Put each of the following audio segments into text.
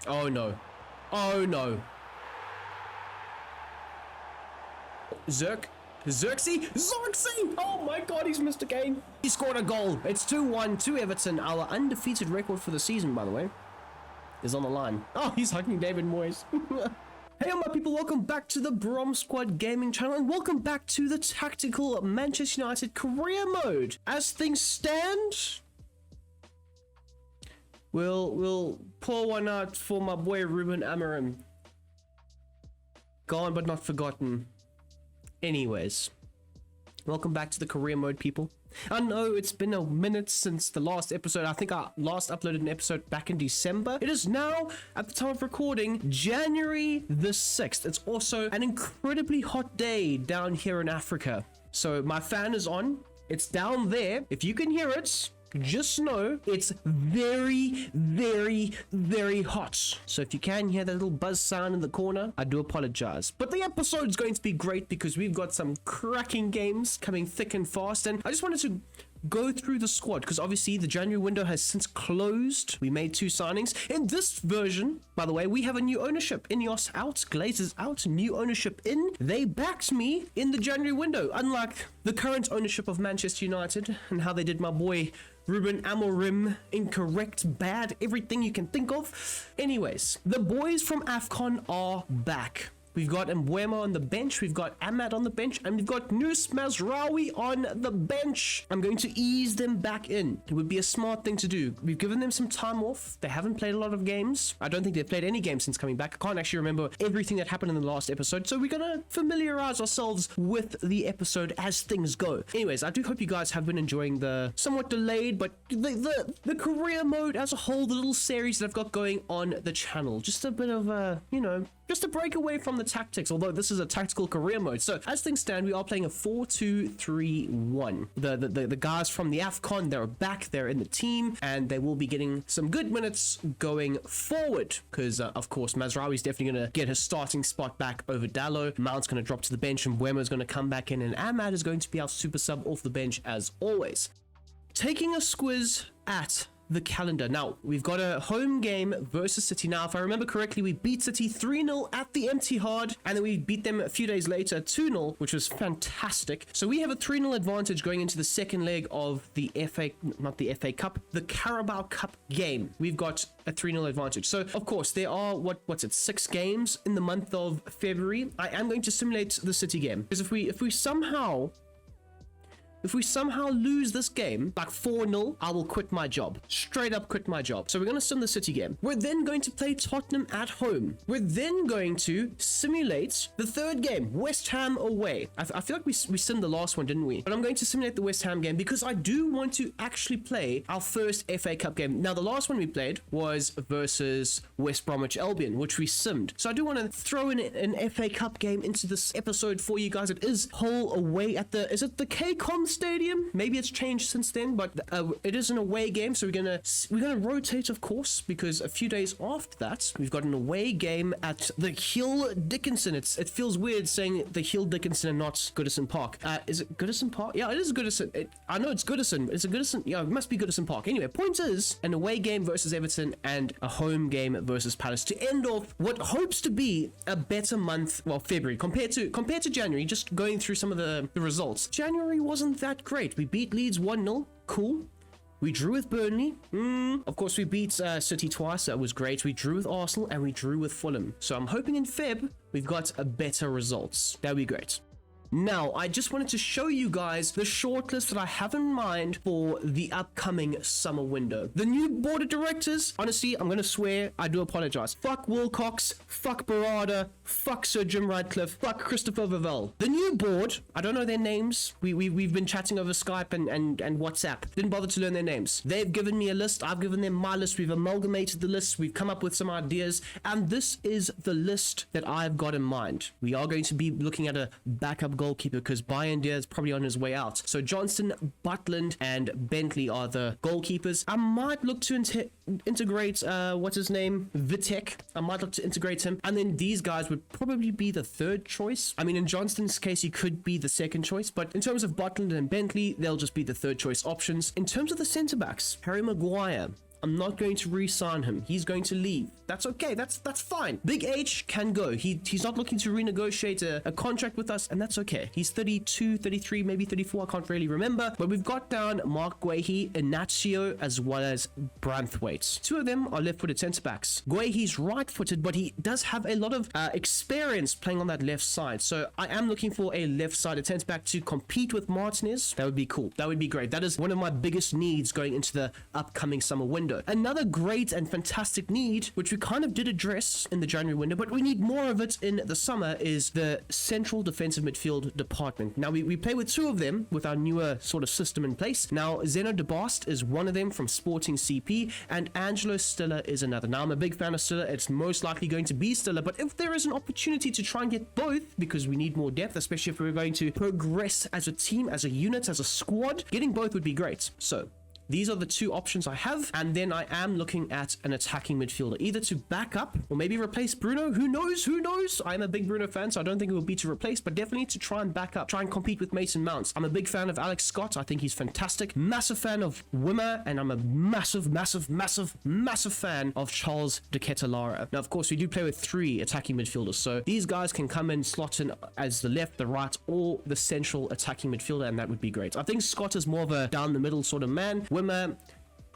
Oh no. Oh no. Xerxes! Oh my god, he's missed a game. He scored a goal. It's 2-1 to Everton. Our undefeated record for the season, by the way, is on the line. Oh, he's hugging David Moyes. Hey my people, welcome back to the Brom Squad Gaming channel, and welcome back to the tactical Manchester United career mode. As things stand, we'll pour one out for my boy Ruben Amorim. Gone but not forgotten. Anyways, welcome back to the career mode, people. I know it's been a minute since the last episode. I think I last uploaded an episode back in December. It is now, at the time of recording, January the 6th. It's also an incredibly hot day down here in Africa. So my fan is on. It's down there. If you can hear it, just know it's very, very, very hot. So if you can hear that little buzz sound in the corner, I do apologize. But the episode is going to be great because we've got some cracking games coming thick and fast. And I just wanted to go through the squad because obviously the January window has since closed. We made 2 signings. In this version, by the way, we have a new ownership. Ineos out, Glazers out, new ownership in. They backed me in the January window, unlike the current ownership of Manchester United and how they did my boy Ruben Amorim, incorrect, bad, everything you can think of. Anyways, the boys from AFCON are back. We've got Mbeumo on the bench, we've got Ahmad on the bench, and we've got Nus Mazraoui on the bench. I'm going to ease them back in. It would be a smart thing to do. We've given them some time off. They haven't played a lot of games. I don't think they've played any games since coming back. I can't actually remember everything that happened in the last episode, so we're gonna familiarize ourselves with the episode as things go. Anyways, I do hope you guys have been enjoying the somewhat delayed, but the career mode as a whole, the little series that I've got going on the channel. Just a bit of a, you know, just a break away from the tactics, although this is a tactical career mode. So as things stand, we are playing a 4-2-3-1. The guys from the AFCON, they're back, they're in the team, and they will be getting some good minutes going forward because, of course, Mazraoui is definitely going to get his starting spot back over Dalot. Mount's going to drop to the bench, and Mbeumo is going to come back in, and Ahmad is going to be our super sub off the bench as always. Taking a squiz at the calendar. Now, we've got a home game versus City. Now, if I remember correctly, we beat City 3-0 at the Etihad, and then we beat them a few days later 2-0, which was fantastic. So we have a 3-0 advantage going into the second leg of the FA Cup, the Carabao Cup game. We've got a 3-0 advantage. So, of course, there are, what's it, 6 games in the month of February. I am going to simulate the City game, because if we somehow lose this game, like 4-0, I will quit my job. Straight up quit my job. So we're going to sim the City game. We're then going to play Tottenham at home. We're then going to simulate the third game, West Ham away. I feel like we simmed the last one, didn't we? But I'm going to simulate the West Ham game because I do want to actually play our first FA Cup game. Now, the last one we played was versus West Bromwich Albion, which we simmed. So I do want to throw in an FA Cup game into this episode for you guys. It is Hull away at the, is it the KCOM Stadium? Maybe it's changed since then, but it is an away game, so we're gonna rotate, of course, because a few days after that we've got an away game at the Hill Dickinson. It feels weird saying the Hill Dickinson and not Goodison Park. Is it Goodison Park? Yeah, it is Goodison. I know it's Goodison. It's a Goodison. Yeah, it must be Goodison Park. Anyway, point is an away game versus Everton and a home game versus Palace to end off what hopes to be a better month. Well, February compared to January. Just going through some of the results. January wasn't that great. We beat Leeds 1-0. Cool. We drew with Burnley. Of course, we beat City twice. That was great. We drew with Arsenal and we drew with Fulham. So I'm hoping in Feb, we've got a better results. That'd be great. Now, I just wanted to show you guys the shortlist that I have in mind for the upcoming summer window. The new board of directors, honestly, I'm going to swear, I do apologize. Fuck Wilcox, fuck Barada, fuck Sir Jim Radcliffe, fuck Christopher Vavell. The new board, I don't know their names. We've been chatting over Skype and WhatsApp. Didn't bother to learn their names. They've given me a list. I've given them my list. We've amalgamated the list. We've come up with some ideas. And this is the list that I've got in mind. We are going to be looking at a backup goalkeeper because Bayern Diaz is probably on his way out. So Johnston, Butland, and Bentley are the goalkeepers. I might look to integrate, what's his name? Vitek. I might look to integrate him. And then these guys would probably be the third choice. I mean, in Johnston's case, he could be the second choice. But in terms of Butland and Bentley, they'll just be the third choice options. In terms of the centre backs, Harry Maguire, I'm not going to re-sign him. He's going to leave. That's okay. That's fine. Big H can go. He's not looking to renegotiate a contract with us, and that's okay. He's 32, 33, maybe 34. I can't really remember. But we've got down Mark Guehi, Inacio, as well as Branthwaite. Two of them are left-footed centre-backs. Guehi's right-footed, but he does have a lot of experience playing on that left side. So I am looking for a left-sided centre-back to compete with Martinez. That would be cool. That would be great. That is one of my biggest needs going into the upcoming summer window. Another great and fantastic need, which we kind of did address in the January window, but we need more of it in the summer, is the central defensive midfield department. Now, we play with two of them with our newer sort of system in place. Now, Zeno de Bast is one of them from Sporting CP, and Angelo Stiller is another. Now, I'm a big fan of Stiller. It's most likely going to be Stiller, but if there is an opportunity to try and get both, because we need more depth, especially if we're going to progress as a team, as a unit, as a squad, getting both would be great. So these are the two options I have, and then I am looking at an attacking midfielder, either to back up or maybe replace Bruno. Who knows? I'm a big Bruno fan, so I don't think it will be to replace, but definitely to try and back up, try and compete with Mason Mount. I'm a big fan of Alex Scott. I think he's fantastic. Massive fan of Wimmer, and I'm a massive fan of Charles de Ketelaere. Now, of course, we do play with three attacking midfielders, so these guys can come in, slot in as the left, the right, or the central attacking midfielder, and that would be great. I think Scott is more of a down the middle sort of man. Wimmer,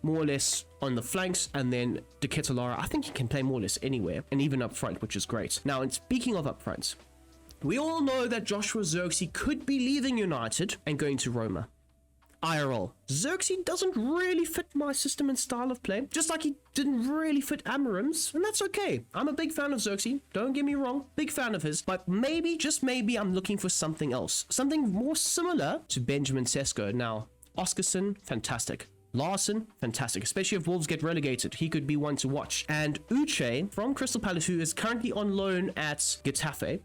more or less on the flanks, and then De Ketelaere, I think he can play more or less anywhere, and even up front, which is great. Now, and speaking of up front, we all know that Joshua Zirkzee could be leaving United and going to Roma. IRL. Zirkzee doesn't really fit my system and style of play, just like he didn't really fit Amorim's, and that's okay. I'm a big fan of Zirkzee, don't get me wrong, big fan of his, but maybe, just maybe, I'm looking for something else, something more similar to Benjamin Sesko. Now, Oscarson, fantastic. Larson, fantastic, especially if Wolves get relegated. He could be one to watch. And Uche from Crystal Palace, who is currently on loan at Getafe,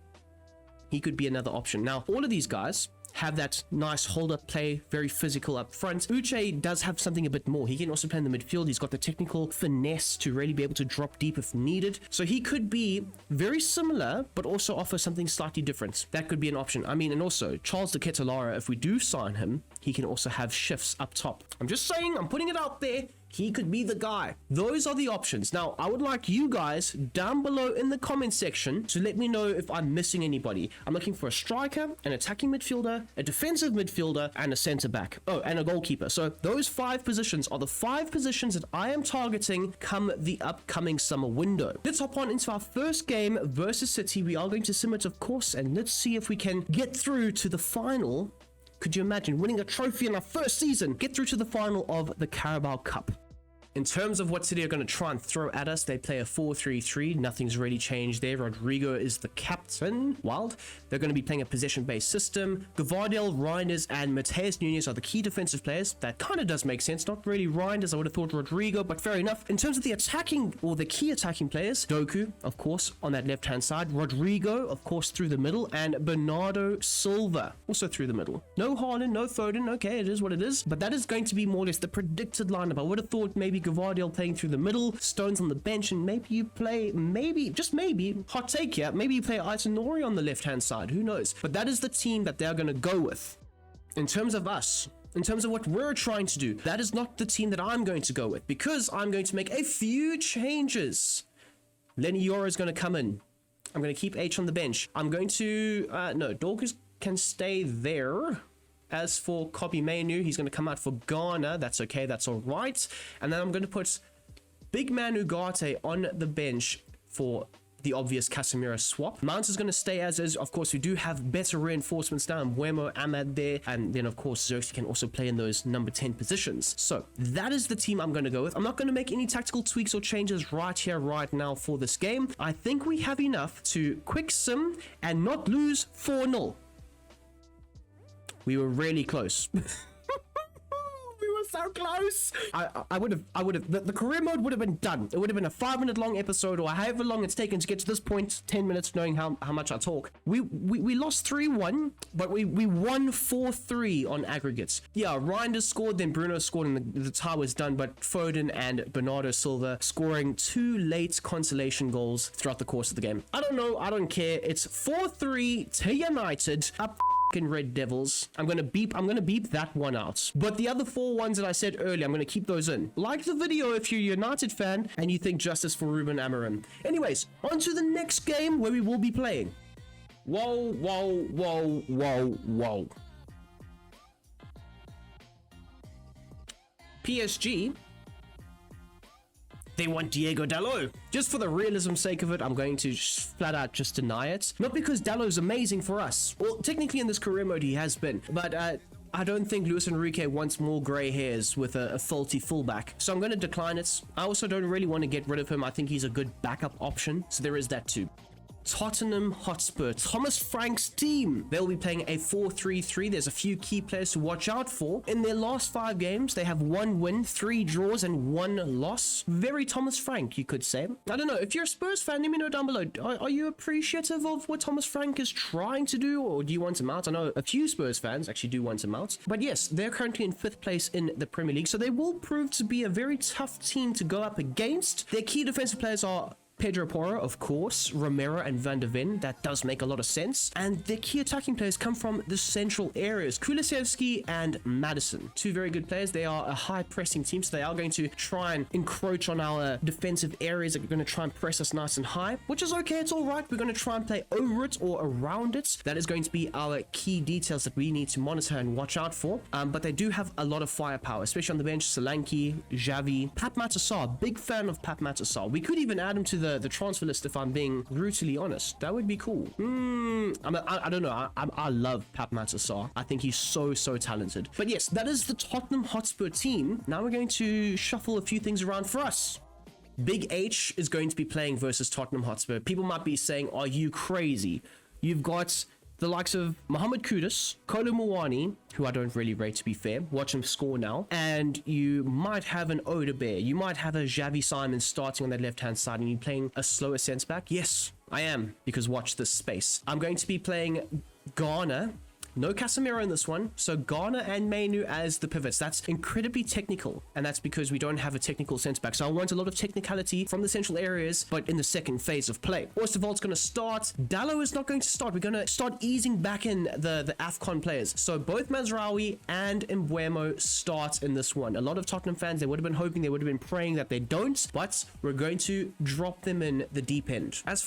he could be another option. Now, all of these guys have that nice hold-up play, very physical up front. Uche does have something a bit more. He can also play in the midfield. He's got the technical finesse to really be able to drop deep if needed. So he could be very similar, but also offer something slightly different. That could be an option. I mean, and also, Charles de Ketelaere, if we do sign him, he can also have shifts up top. I'm just saying, I'm putting it out there. He could be the guy. Those are the options. Now, I would like you guys down below in the comment section to let me know if I'm missing anybody. I'm looking for a striker, an attacking midfielder, a defensive midfielder, and a centre back. Oh, and a goalkeeper. So those 5 positions are the 5 positions that I am targeting come the upcoming summer window. Let's hop on into our first game versus City. We are going to sim it, of course, and let's see if we can get through to the final. Could you imagine winning a trophy in our first season? Get through to the final of the Carabao Cup. In terms of what City are going to try and throw at us, they play a 4-3-3. Nothing's really changed there. Rodrigo is the captain. Wild. They're going to be playing a possession-based system. Gvardiol, Reinders, and Mateus Nunes are the key defensive players. That kind of does make sense. Not really Reinders. I would have thought Rodrigo, but fair enough. In terms of the attacking, or the key attacking players, Doku, of course, on that left-hand side. Rodrigo, of course, through the middle. And Bernardo Silva, also through the middle. No Haaland, no Foden. Okay, it is what it is. But that is going to be more or less the predicted lineup. I would have thought maybe Gvardiol playing through the middle, Stones on the bench, and maybe you play, just maybe, hot take here, maybe you play Aitonori on the left-hand side, who knows? But that is the team that they're going to go with. In terms of us, in terms of what we're trying to do, that is not the team that I'm going to go with, because I'm going to make a few changes. Lenny Yoro is going to come in. I'm going to keep H on the bench. I'm going to, no, Dorcas can stay there. As for Kobe Mainu, he's going to come out for Ghana. That's okay. That's all right. And then I'm going to put Big Man Ugarte on the bench for the obvious Casemiro swap. Mount is going to stay as is. Of course, we do have better reinforcements now. Mbeumo, Ahmad there. And then, of course, Zirkzee can also play in those number 10 positions. So that is the team I'm going to go with. I'm not going to make any tactical tweaks or changes right here, right now for this game. I think we have enough to quick sim and not lose 4-0. We were really close. We were so close. I would have, the career mode would have been done. It would have been a 5-minute long episode, or however long it's taken to get to this point, 10 minutes, knowing how much I talk. We lost 3-1, but we won 4-3 on aggregates. Yeah, Reinders scored, then Bruno scored, and the tie was done, but Foden and Bernardo Silva scoring 2 late consolation goals throughout the course of the game. I don't know, I don't care. It's 4-3 to United. Up fucking Red Devils. I'm gonna beep that one out. But the other 4 ones that I said earlier, I'm gonna keep those in. Like the video if you're a United fan and you think justice for Ruben Amorim. Anyways, on to the next game where we will be playing. Whoa, whoa, whoa, whoa, whoa. PSG, they want Diego Dalot. Just for the realism's sake of it, I'm going to flat out just deny it. Not because Dalot's amazing for us. Well, technically in this career mode he has been, but I don't think Luis Enrique wants more grey hairs with a faulty fullback. So I'm going to decline it. I also don't really want to get rid of him. I think he's a good backup option. So there is that too. Tottenham Hotspur, Thomas Frank's team. They'll be playing a 4-3-3. There's a few key players to watch out for. In their last 5 games, they have 1 win, 3 draws, and 1 loss. Very Thomas Frank, you could say. I don't know. If you're a Spurs fan, let me know down below. Are you appreciative of what Thomas Frank is trying to do, or do you want him out? I know a few Spurs fans actually do want him out. But yes, they're currently in 5th place in the Premier League, so they will prove to be a very tough team to go up against. Their key defensive players are Pedro Porro, of course, Romero and Van der Ven. That does make a lot of sense. And their key attacking players come from the central areas. Kulusevski and Madison. 2 very good players. They are a high pressing team, so they are going to try and encroach on our defensive areas. They're going to try and press us nice and high, which is okay. It's all right. We're going to try and play over it or around it. That is going to be our key details that we need to monitor and watch out for. But they do have a lot of firepower, especially on the bench. Solanke, Xavi, Pat Matasar. Big fan of Pat Matasar. We could even add him to the transfer list if I'm being brutally honest. That would be cool. I don't know. I love Pap Matasar. I think he's so talented. But yes, that is the Tottenham Hotspur team. Now we're going to shuffle a few things around for us. Big H is going to be playing versus Tottenham Hotspur. People might be saying, are you crazy? You've got the likes of Mohamed Kudus, Kolo Muani, who I don't really rate to be fair. Watch him score now. And you might have an Odebear. You might have a Xavi Simon starting on that left-hand side and you playing a slower centre-back. Yes, I am, because watch this space. I'm going to be playing Ghana. No Casemiro in this one, so Ghana and Mainu as the pivots. That's incredibly technical, and that's because we don't have a technical centre-back. So I want a lot of technicality from the central areas, but in the second phase of play. Oosterwold's going to start. Dalot is not going to start. We're going to start easing back in the AFCON players. So both Mazraoui and Mbeumo start in this one. A lot of Tottenham fans, they would have been hoping, they would have been praying that they don't, but we're going to drop them in the deep end. As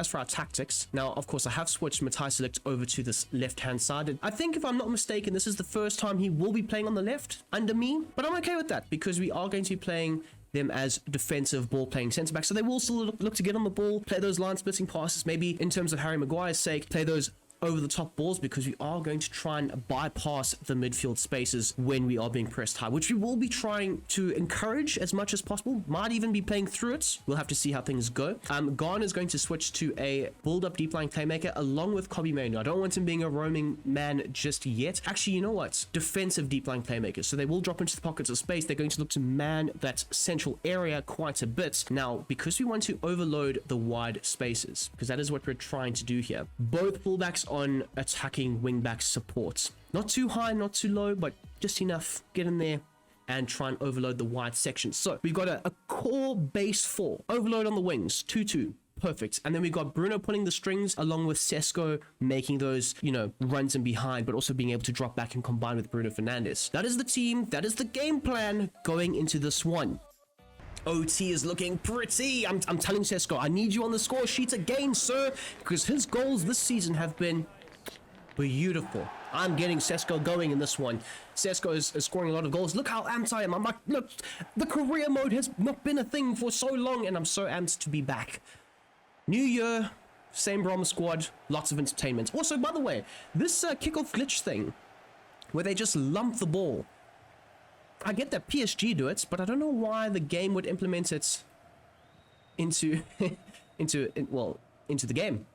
for our tactics, now, of course, I have switched meticulous over to this left-hand side. I think, if I'm not mistaken, this is the first time he will be playing on the left under me, but I'm okay with that because we are going to be playing them as defensive ball-playing centre-backs, so they will still look to get on the ball, play those line-splitting passes, maybe in terms of Harry Maguire's sake, play those over-the-top balls, because we are going to try and bypass the midfield spaces when we are being pressed high, which we will be trying to encourage as much as possible. Might even be playing through it. We'll have to see how things go. Ghana is going to switch to a build-up deep-lying playmaker along with Kobbie Mainoo. I don't want him being a roaming man just yet. Actually, you know what? Defensive deep-lying playmakers. So they will drop into the pockets of space. They're going to look to man that central area quite a bit. Now, because we want to overload the wide spaces, because that is what we're trying to do here. Both fullbacks on attacking wingback support. Not too high, not too low, but just enough. Get in there and try and overload the wide sections. So we've got a core base 4. Overload on the wings, 2-2. Perfect. And then we've got Bruno pulling the strings along with Sesko making those, runs in behind, but also being able to drop back and combine with Bruno Fernandes. That is the team. That is the game plan going into this one. OT is looking pretty. I'm telling Sesko, I need you on the score sheet again, sir, because his goals this season have been beautiful. I'm getting Sesko going in this one. Sesko is scoring a lot of goals. Look how amped I am. I'm like, look, the career mode has not been a thing for so long, and I'm so amped to be back. New year, same Brom squad, lots of entertainment. Also, by the way, this kickoff glitch thing, where they just lump the ball, I get that PSG do it, but I don't know why the game would implement it into the game.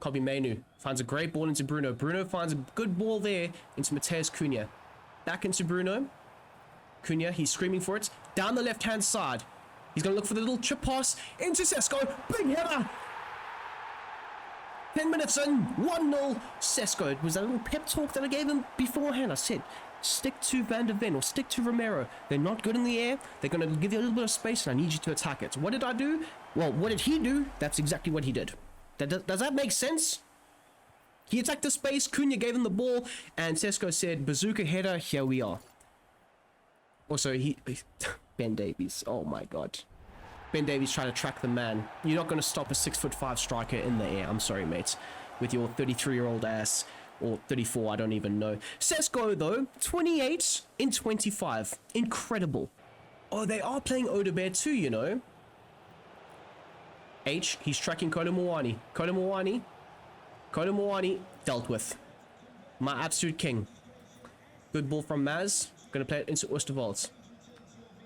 Kobbie Mainoo finds a great ball into Bruno. Bruno finds a good ball there into Matheus Cunha. Back into Bruno. Cunha, he's screaming for it. Down the left-hand side. He's going to look for the little chip pass into Sesko. Big header. 10 minutes in, 1-0, Sesko. It was that little pep talk that I gave him beforehand. I said, stick to Van der Ven or stick to Romero. They're not good in the air. They're going to give you a little bit of space, and I need you to attack it. What did I do? Well, what did he do? That's exactly what he did. Does that make sense? He attacked the space, Cunha gave him the ball, and Sesko said, bazooka header, here we are. Also, Ben Davies, oh my god. Ben Davies trying to track the man. You're not going to stop a 6'5" striker in the air. I'm sorry, mate. With your 33-year-old ass. Or 34, I don't even know. Sesko, though, 28 in 25. Incredible. Oh, they are playing Odegaard too, you know. He's tracking Kolo Muani. Kolo Muani, dealt with. My absolute king. Good ball from Maz. Gonna play it into Oosterwolde.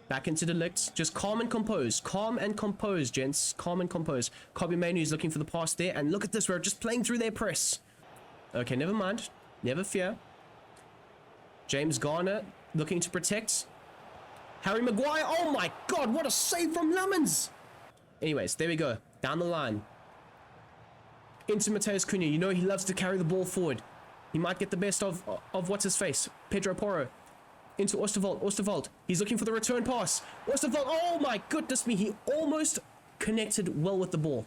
Back into the Ligt. Just calm and compose. Calm and compose, gents. Calm and compose. Kobe Mainu is looking for the pass there. And look at this. We're just playing through their press. Okay, never mind. Never fear. James Garner looking to protect. Harry Maguire. Oh my god, what a save from Lemons. Anyways, there we go. Down the line. Into Mateus Cunha. You know he loves to carry the ball forward. He might get the best of what's his face. Pedro Porro. Into Oosterwolde. He's looking for the return pass. Oosterwolde. Oh my goodness me. He almost connected well with the ball.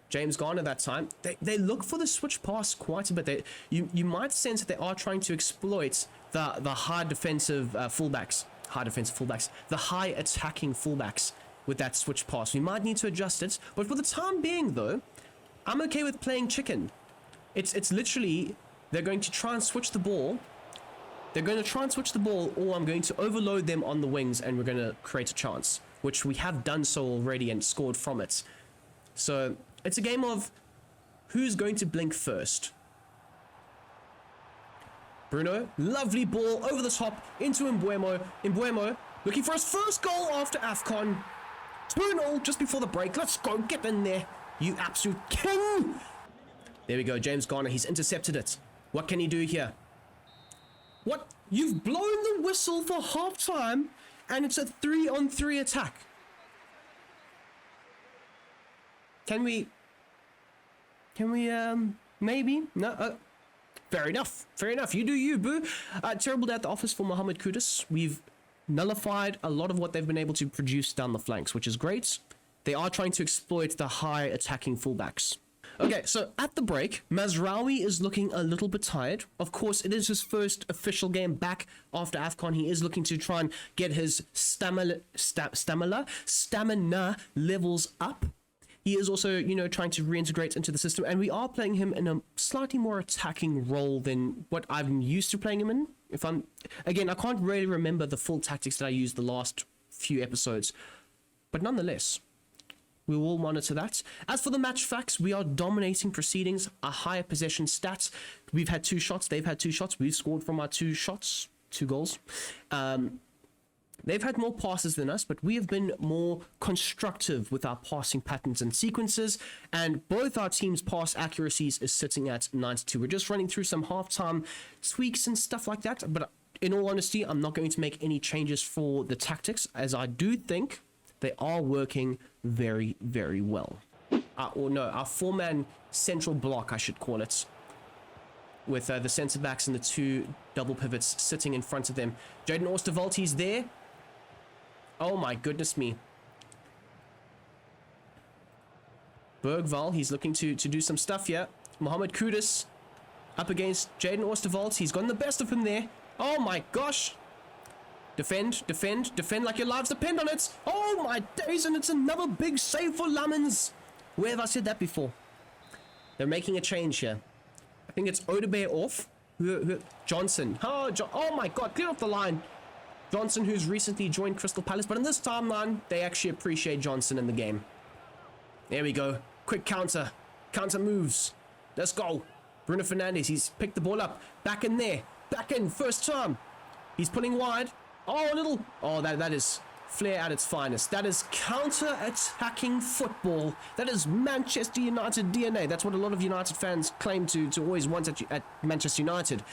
James Garner that time. They look for the switch pass quite a bit. You might sense that they are trying to exploit the high defensive fullbacks. The high attacking fullbacks with that switch pass. We might need to adjust it. But for the time being though, I'm okay with playing chicken. It's literally, they're going to try and switch the ball. Or I'm going to overload them on the wings and we're going to create a chance, which we have done so already and scored from it. So it's a game of who's going to blink first. Bruno, lovely ball over the top into Mbeumo. Mbeumo looking for his first goal after AFCON. 2-0 just before the break. Let's go, get in there, you absolute king. There we go, James Garner, he's intercepted it. What can he do here? What? You've blown the whistle for halftime and it's a 3-on-3 attack. Can we, maybe? No, fair enough, you do you, boo. Terrible day at the office for Mohamed Kudus. We've nullified a lot of what they've been able to produce down the flanks, which is great. They are trying to exploit the high attacking fullbacks. Okay, so at the break, Mazraoui is looking a little bit tired. Of course, it is his first official game back after AFCON. He is looking to try and get his stamina levels up. He is also, you know, trying to reintegrate into the system, and we are playing him in a slightly more attacking role than what I'm used to playing him in. Again, I can't really remember the full tactics that I used the last few episodes, but nonetheless, we will monitor that. As for the match facts, we are dominating proceedings, a higher possession stats. We've had 2 shots, they've had 2 shots. We've scored from our 2 shots, 2 goals. They've had more passes than us, but we have been more constructive with our passing patterns and sequences, and both our teams' pass accuracies is sitting at 92. We're just running through some halftime tweaks and stuff like that, but in all honesty, I'm not going to make any changes for the tactics, as I do think they are working very, very well. Our 4-man central block, I should call it, with the centre backs and the 2 double pivots sitting in front of them. Jaden Oosterwolde's there. Oh my goodness me. Bergval, he's looking to do some stuff here. Mohamed Kudus up against Jaden Oosterwolde. He's gotten the best of him there. Oh my gosh. Defend like your lives depend on it. Oh my days, and it's another big save for Lemons. Where have I said that before? They're making a change here. I think it's Odegaard off. Johnson. Oh my god, clear off the line. Johnson, who's recently joined Crystal Palace, but in this timeline, they actually appreciate Johnson in the game. There we go. Quick counter. Counter moves. Let's go. Bruno Fernandes, he's picked the ball up. Back in there. Back in, first time. He's pulling wide. Oh, a little. Oh, that is flair at its finest. That is counter-attacking football. That is Manchester United DNA. That's what a lot of United fans claim to always want at Manchester United.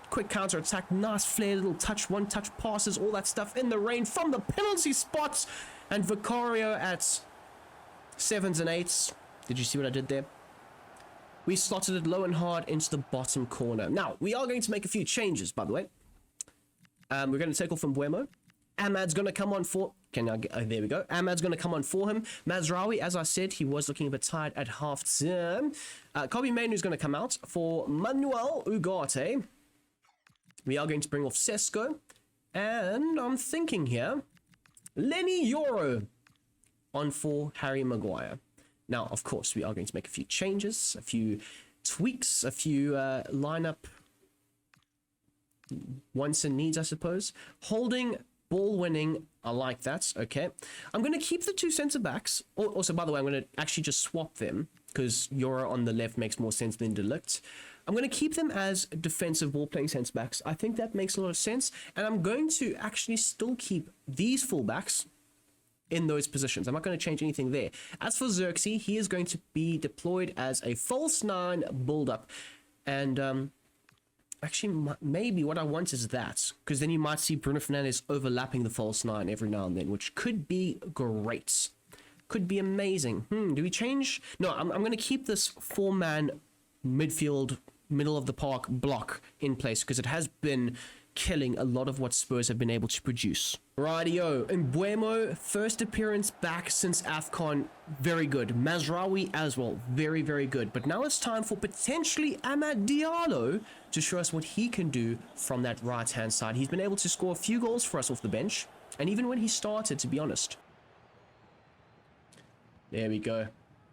Quick counter-attack, nice flair, little touch, one-touch passes, all that stuff in the rain from the penalty spots. And Vicario at 7s and 8s. Did you see what I did there? We slotted it low and hard into the bottom corner. Now, we are going to make a few changes, by the way. We're going to take off from Mbeumo. Ahmad's going to come on for Can I get, there we go. Ahmad's going to come on for him. Mazraoui, as I said, he was looking a bit tired at half term. Kobe Mainoo's going to come out for Manuel Ugarte. We are going to bring off Sesko. And I'm thinking here, Lenny Yoro on for Harry Maguire. Now, of course, we are going to make a few changes, a few tweaks, a few lineup wants and needs, I suppose. Holding, ball winning, I like that. Okay. I'm going to keep the two centre backs. Also, by the way, I'm going to actually just swap them because Yoro on the left makes more sense than Delict. I'm going to keep them as defensive ball-playing centre-backs. I think that makes a lot of sense. And I'm going to actually still keep these full-backs in those positions. I'm not going to change anything there. As for Xerxes, he is going to be deployed as a false 9 build-up. And actually, maybe what I want is that. Because then you might see Bruno Fernandes overlapping the false 9 every now and then, which could be great. Could be amazing. Do we change? No, I'm going to keep this 4-man midfield middle of the park block in place because it has been killing a lot of what Spurs have been able to produce. Rightio, Mbeumo, first appearance back since AFCON, very good. Mazraoui as well, very, very good. But now it's time for potentially Amad Diallo to show us what he can do from that right-hand side. He's been able to score a few goals for us off the bench, and even when he started, to be honest. There we go.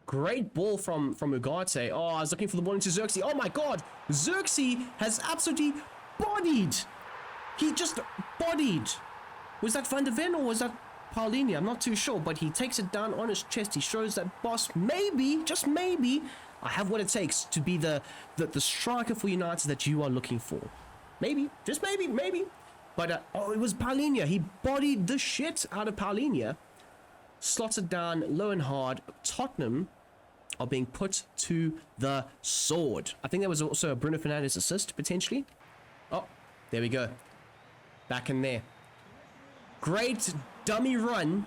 Great ball from Ugarte. Oh, I was looking for the ball into Xerxes. Oh my god! Xerxes has absolutely bodied! He just bodied! Was that Van der Ven or was that Paulinho? I'm not too sure, but he takes it down on his chest. He shows that, boss, maybe, just maybe, I have what it takes to be the striker for United that you are looking for. Maybe, just maybe. But, oh, it was Paulinho. He bodied the shit out of Paulinho. Slots it down low and hard. Tottenham are being put to the sword. I think there was also a Bruno Fernandes assist, potentially. Oh, there we go. Back in there. Great dummy run.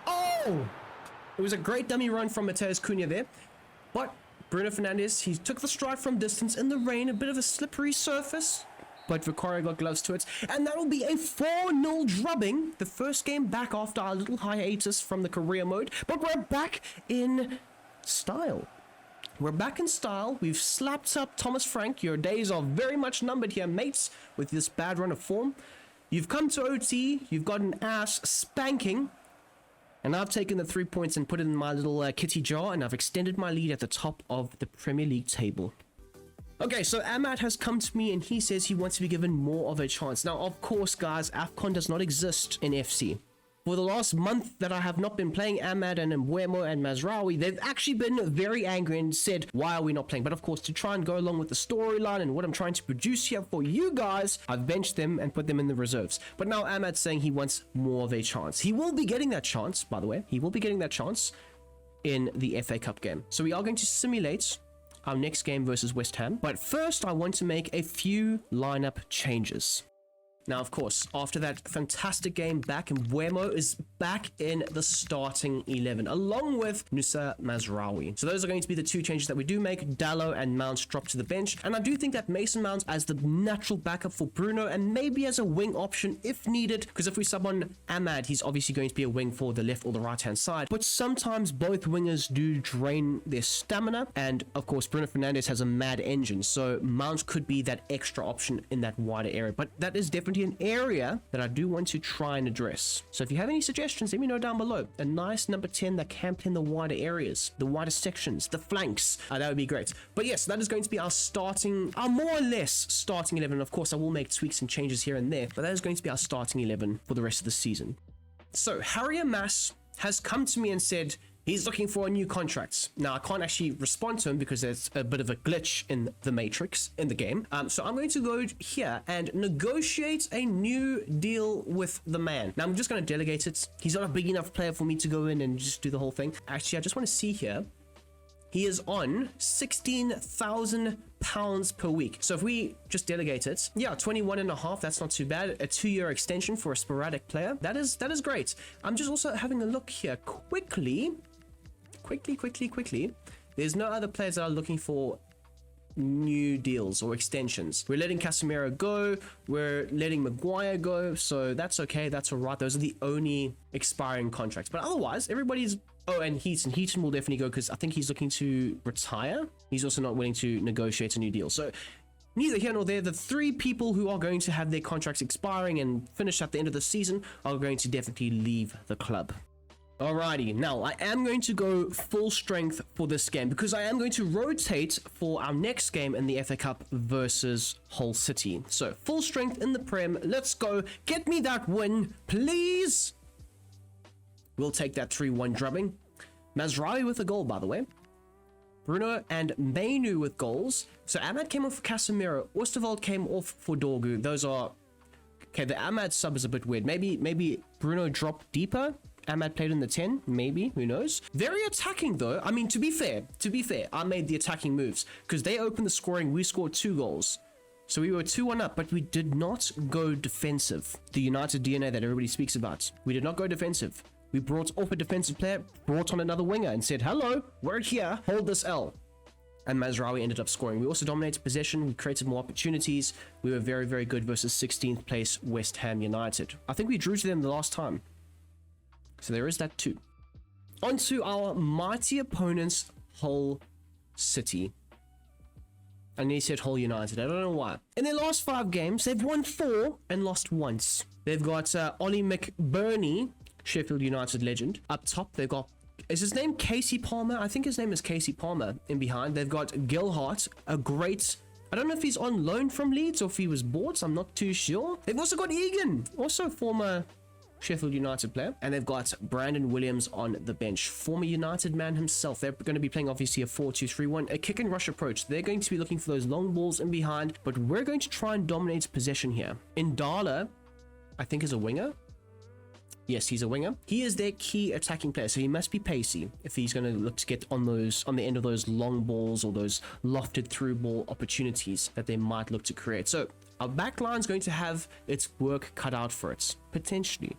Oh! It was a great dummy run from Matheus Cunha there. But Bruno Fernandes, he took the strike from distance in the rain. A bit of a slippery surface. But Vicario got gloves to it. And that'll be a 4-0 drubbing. The first game back after our little hiatus from the career mode. But we're back in style. We're back in style. We've slapped up Thomas Frank. Your days are very much numbered here, mates, with this bad run of form. You've come to OT. You've got an ass spanking. And I've taken the 3 points and put it in my little kitty jar. And I've extended my lead at the top of the Premier League table. Okay, so Ahmad has come to me and he says he wants to be given more of a chance. Now, of course, guys, AFCON does not exist in FC. For the last month that I have not been playing Ahmad and Mbeumo and Mazraoui, they've actually been very angry and said, why are we not playing? But of course, to try and go along with the storyline and what I'm trying to produce here for you guys, I've benched them and put them in the reserves. But now Ahmad's saying he wants more of a chance. He will be getting that chance, by the way. He will be getting that chance in the FA Cup game. So we are going to simulate our next game versus West Ham. But first, I want to make a few lineup changes. Now, of course, after that fantastic game back, Mbeumo is back in the starting 11, along with Nusa Mazraoui. So those are going to be the two changes that we do make. Dallo and Mount drop to the bench. And I do think that Mason Mount as the natural backup for Bruno and maybe as a wing option if needed. Because if we sub on Ahmad, he's obviously going to be a wing for the left or the right-hand side. But sometimes both wingers do drain their stamina. And, of course, Bruno Fernandes has a mad engine. So Mount could be that extra option in that wider area. But that is definitely an area that I do want to try and address. So if you have any suggestions, let me know down below. A nice number 10 that can play in the wider areas, the wider sections, the flanks. That would be great. But yes, that is going to be our more or less starting 11. Of course, I will make tweaks and changes here and there, but that is going to be our starting 11 for the rest of the season. So Harry Mass has come to me and said, he's looking for a new contract. Now, I can't actually respond to him because there's a bit of a glitch in the matrix in the game. So I'm going to go here and negotiate a new deal with the man. Now, I'm just going to delegate it. He's not a big enough player for me to go in and just do the whole thing. Actually, I just want to see here. He is on £16,000 per week. So if we just delegate it, yeah, 21.5, that's not too bad. A 2-year extension for a sporadic player. That is great. I'm just also having a look here quickly. There's no other players that are looking for new deals or extensions. We're letting Casemiro go, we're letting Maguire go, so that's okay, that's all right. Those are the only expiring contracts, but otherwise everybody's... Oh, and Heaton will definitely go because I think he's looking to retire. He's also not willing to negotiate a new deal. So neither here nor there, the 3 people who are going to have their contracts expiring and finish at the end of the season are going to definitely leave the club. Alrighty, now I am going to go full strength for this game because I am going to rotate for our next game in the FA Cup versus Hull City. So full strength in the Prem, let's go. Get me that win, please. We'll take that 3-1 drubbing. Mazraoui with a goal, by the way. Bruno and Mainu with goals. So Ahmad came off for Casemiro. Oosterwolde came off for Dorgu. Those are... Okay, the Ahmad sub is a bit weird. Maybe Bruno dropped deeper. Ahmad played in the 10. Maybe. Who knows? Very attacking, though. I mean, to be fair, I made the attacking moves. Because they opened the scoring. We scored 2 goals. So we were 2-1 up, but we did not go defensive. The United DNA that everybody speaks about. We did not go defensive. We brought off a defensive player, brought on another winger and said, hello, we're here, hold this L. And Mazraoui ended up scoring. We also dominated possession, we created more opportunities. We were very, very good versus 16th place West Ham United. I think we drew to them the last time. So there is that too. On to our mighty opponents, Hull City. I nearly said Hull United, I don't know why. In their last 5 games, they've won 4 and lost once. They've got Ollie McBurney, Sheffield United legend. Up top, they've got... Is his name Casey Palmer? I think his name is Casey Palmer in behind. They've got Gilhart, a great... I don't know if he's on loan from Leeds or if he was bought. I'm not too sure. They've also got Egan, also former Sheffield United player. And they've got Brandon Williams on the bench, former United man himself. They're going to be playing obviously a 4-2-3-1, a kick and rush approach. They're going to be looking for those long balls in behind, but we're going to try and dominate possession here. Indala, I think, is a winger. Yes, he's a winger. He is their key attacking player, so he must be pacey if he's going to look to get on the end of those long balls or those lofted through ball opportunities that they might look to create. So our back line is going to have its work cut out for it, potentially.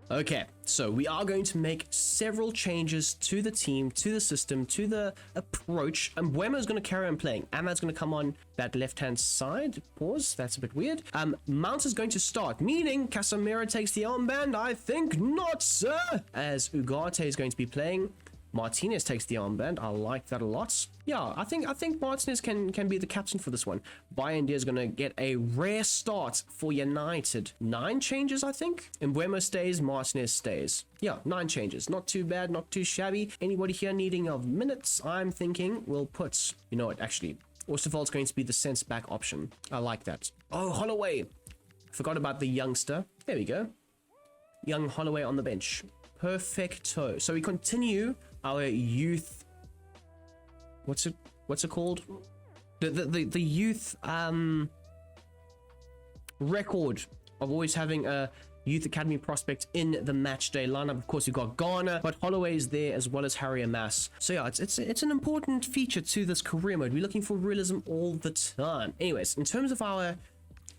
Okay, so we are going to make several changes to the team, to the system, to the approach. And Mbeumo is going to carry on playing. Ahmad's going to come on that left-hand side. Pause. That's a bit weird. Mount is going to start, meaning Casemiro takes the armband. I think not, sir. As Ugarte is going to be playing. Martinez takes the armband. I like that a lot. Yeah, I think Martinez can be the captain for this one. Bayern is going to get a rare start for United. 9 changes, I think. Mbeumo stays, Martinez stays. Yeah, 9 changes. Not too bad, not too shabby. Anybody here needing of minutes, I'm thinking we'll put... You know what, actually, Oosterwold's going to be the sense-back option. I like that. Oh, Holloway. Forgot about the youngster. There we go. Young Holloway on the bench. Perfecto. So we continue our youth, what's it called, the youth record of always having a youth academy prospect in the match day lineup. Of course, we've got Garner, but Holloway is there as well as Harry Amass. So yeah, it's an important feature to this career mode. We're looking for realism all the time. Anyways, in terms of our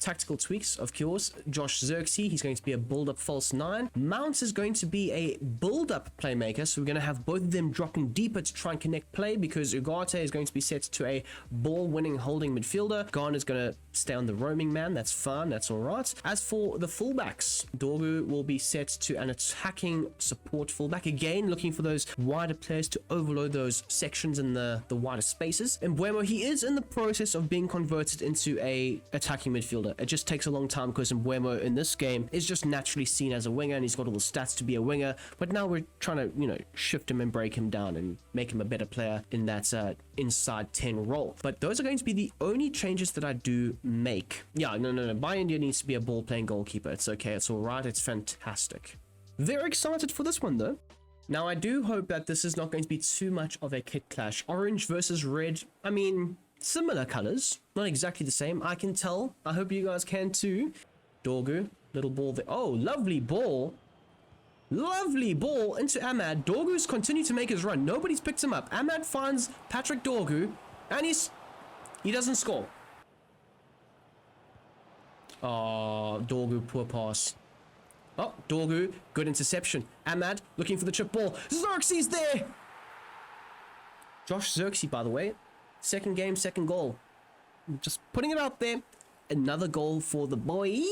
tactical tweaks, of course, Josh Zirkzee, he's going to be a build-up false 9. Mount is going to be a build-up playmaker, so we're going to have both of them dropping deeper to try and connect play, because Ugarte is going to be set to a ball-winning holding midfielder. Garn is going to stay on the roaming man. That's fine, that's all right. As for the fullbacks, Dorgu will be set to an attacking support fullback, again looking for those wider players to overload those sections in the wider spaces. And Mbeumo, he is in the process of being converted into a attacking midfielder. It just takes a long time because Mbeumo in this game is just naturally seen as a winger, and he's got all the stats to be a winger, but now we're trying to, you know, shift him and break him down and make him a better player in that inside 10 role. But those are going to be the only changes that I do make. Yeah, no. Bayern needs to be a ball-playing goalkeeper. It's okay, it's all right, it's fantastic. Very excited for this one though. Now I do hope that this is not going to be too much of a kit clash. Orange versus red, I mean, similar colors, not exactly the same, I can tell. I hope you guys can too. Dorgu, little ball there. Oh, lovely ball. Lovely ball into Ahmad. Dorgu's continued to make his run. Nobody's picked him up. Ahmad finds Patrick Dorgu, and he doesn't score. Oh, Dorgu, poor pass. Oh, Dorgu, good interception. Ahmad looking for the chip ball. Zirkzee's there. Josh Zirkzee, by the way. Second game, second goal. Just putting it out there. Another goal for the boy.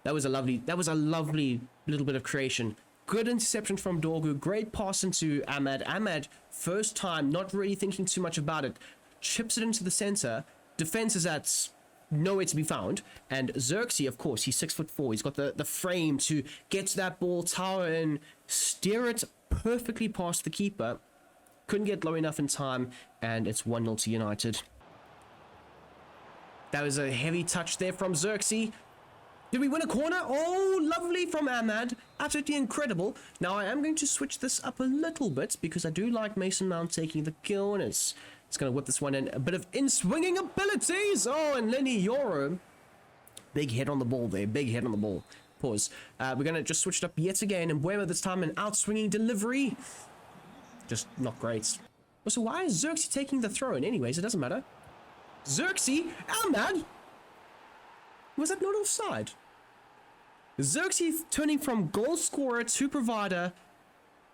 That was a lovely little bit of creation. Good interception from Dorgu. Great pass into Ahmad. Ahmad, first time, not really thinking too much about it. Chips it into the center. Defense is at nowhere to be found. And Xerxes, of course, he's 6'4". He's got the frame to get to that ball, tower in, steer it perfectly past the keeper. Couldn't get low enough in time, and it's 1-0 to United. That was a heavy touch there from Xerxes. Did we win a corner? Oh, lovely from Ahmad. Absolutely incredible. Now, I am going to switch this up a little bit because I do like Mason Mount taking the kill, and it's going to whip this one in. A bit of in-swinging abilities. Oh, and Lenny Yoro. Big hit on the ball there. Big hit on the ball. Pause. We're going to just switch it up yet again, and Buemo this time an out-swinging delivery. Just not great. So why is Xerxes taking the throw in? Anyways, it doesn't matter. Xerxes? Ahmad? Was that not offside? Xerxes turning from goal scorer to provider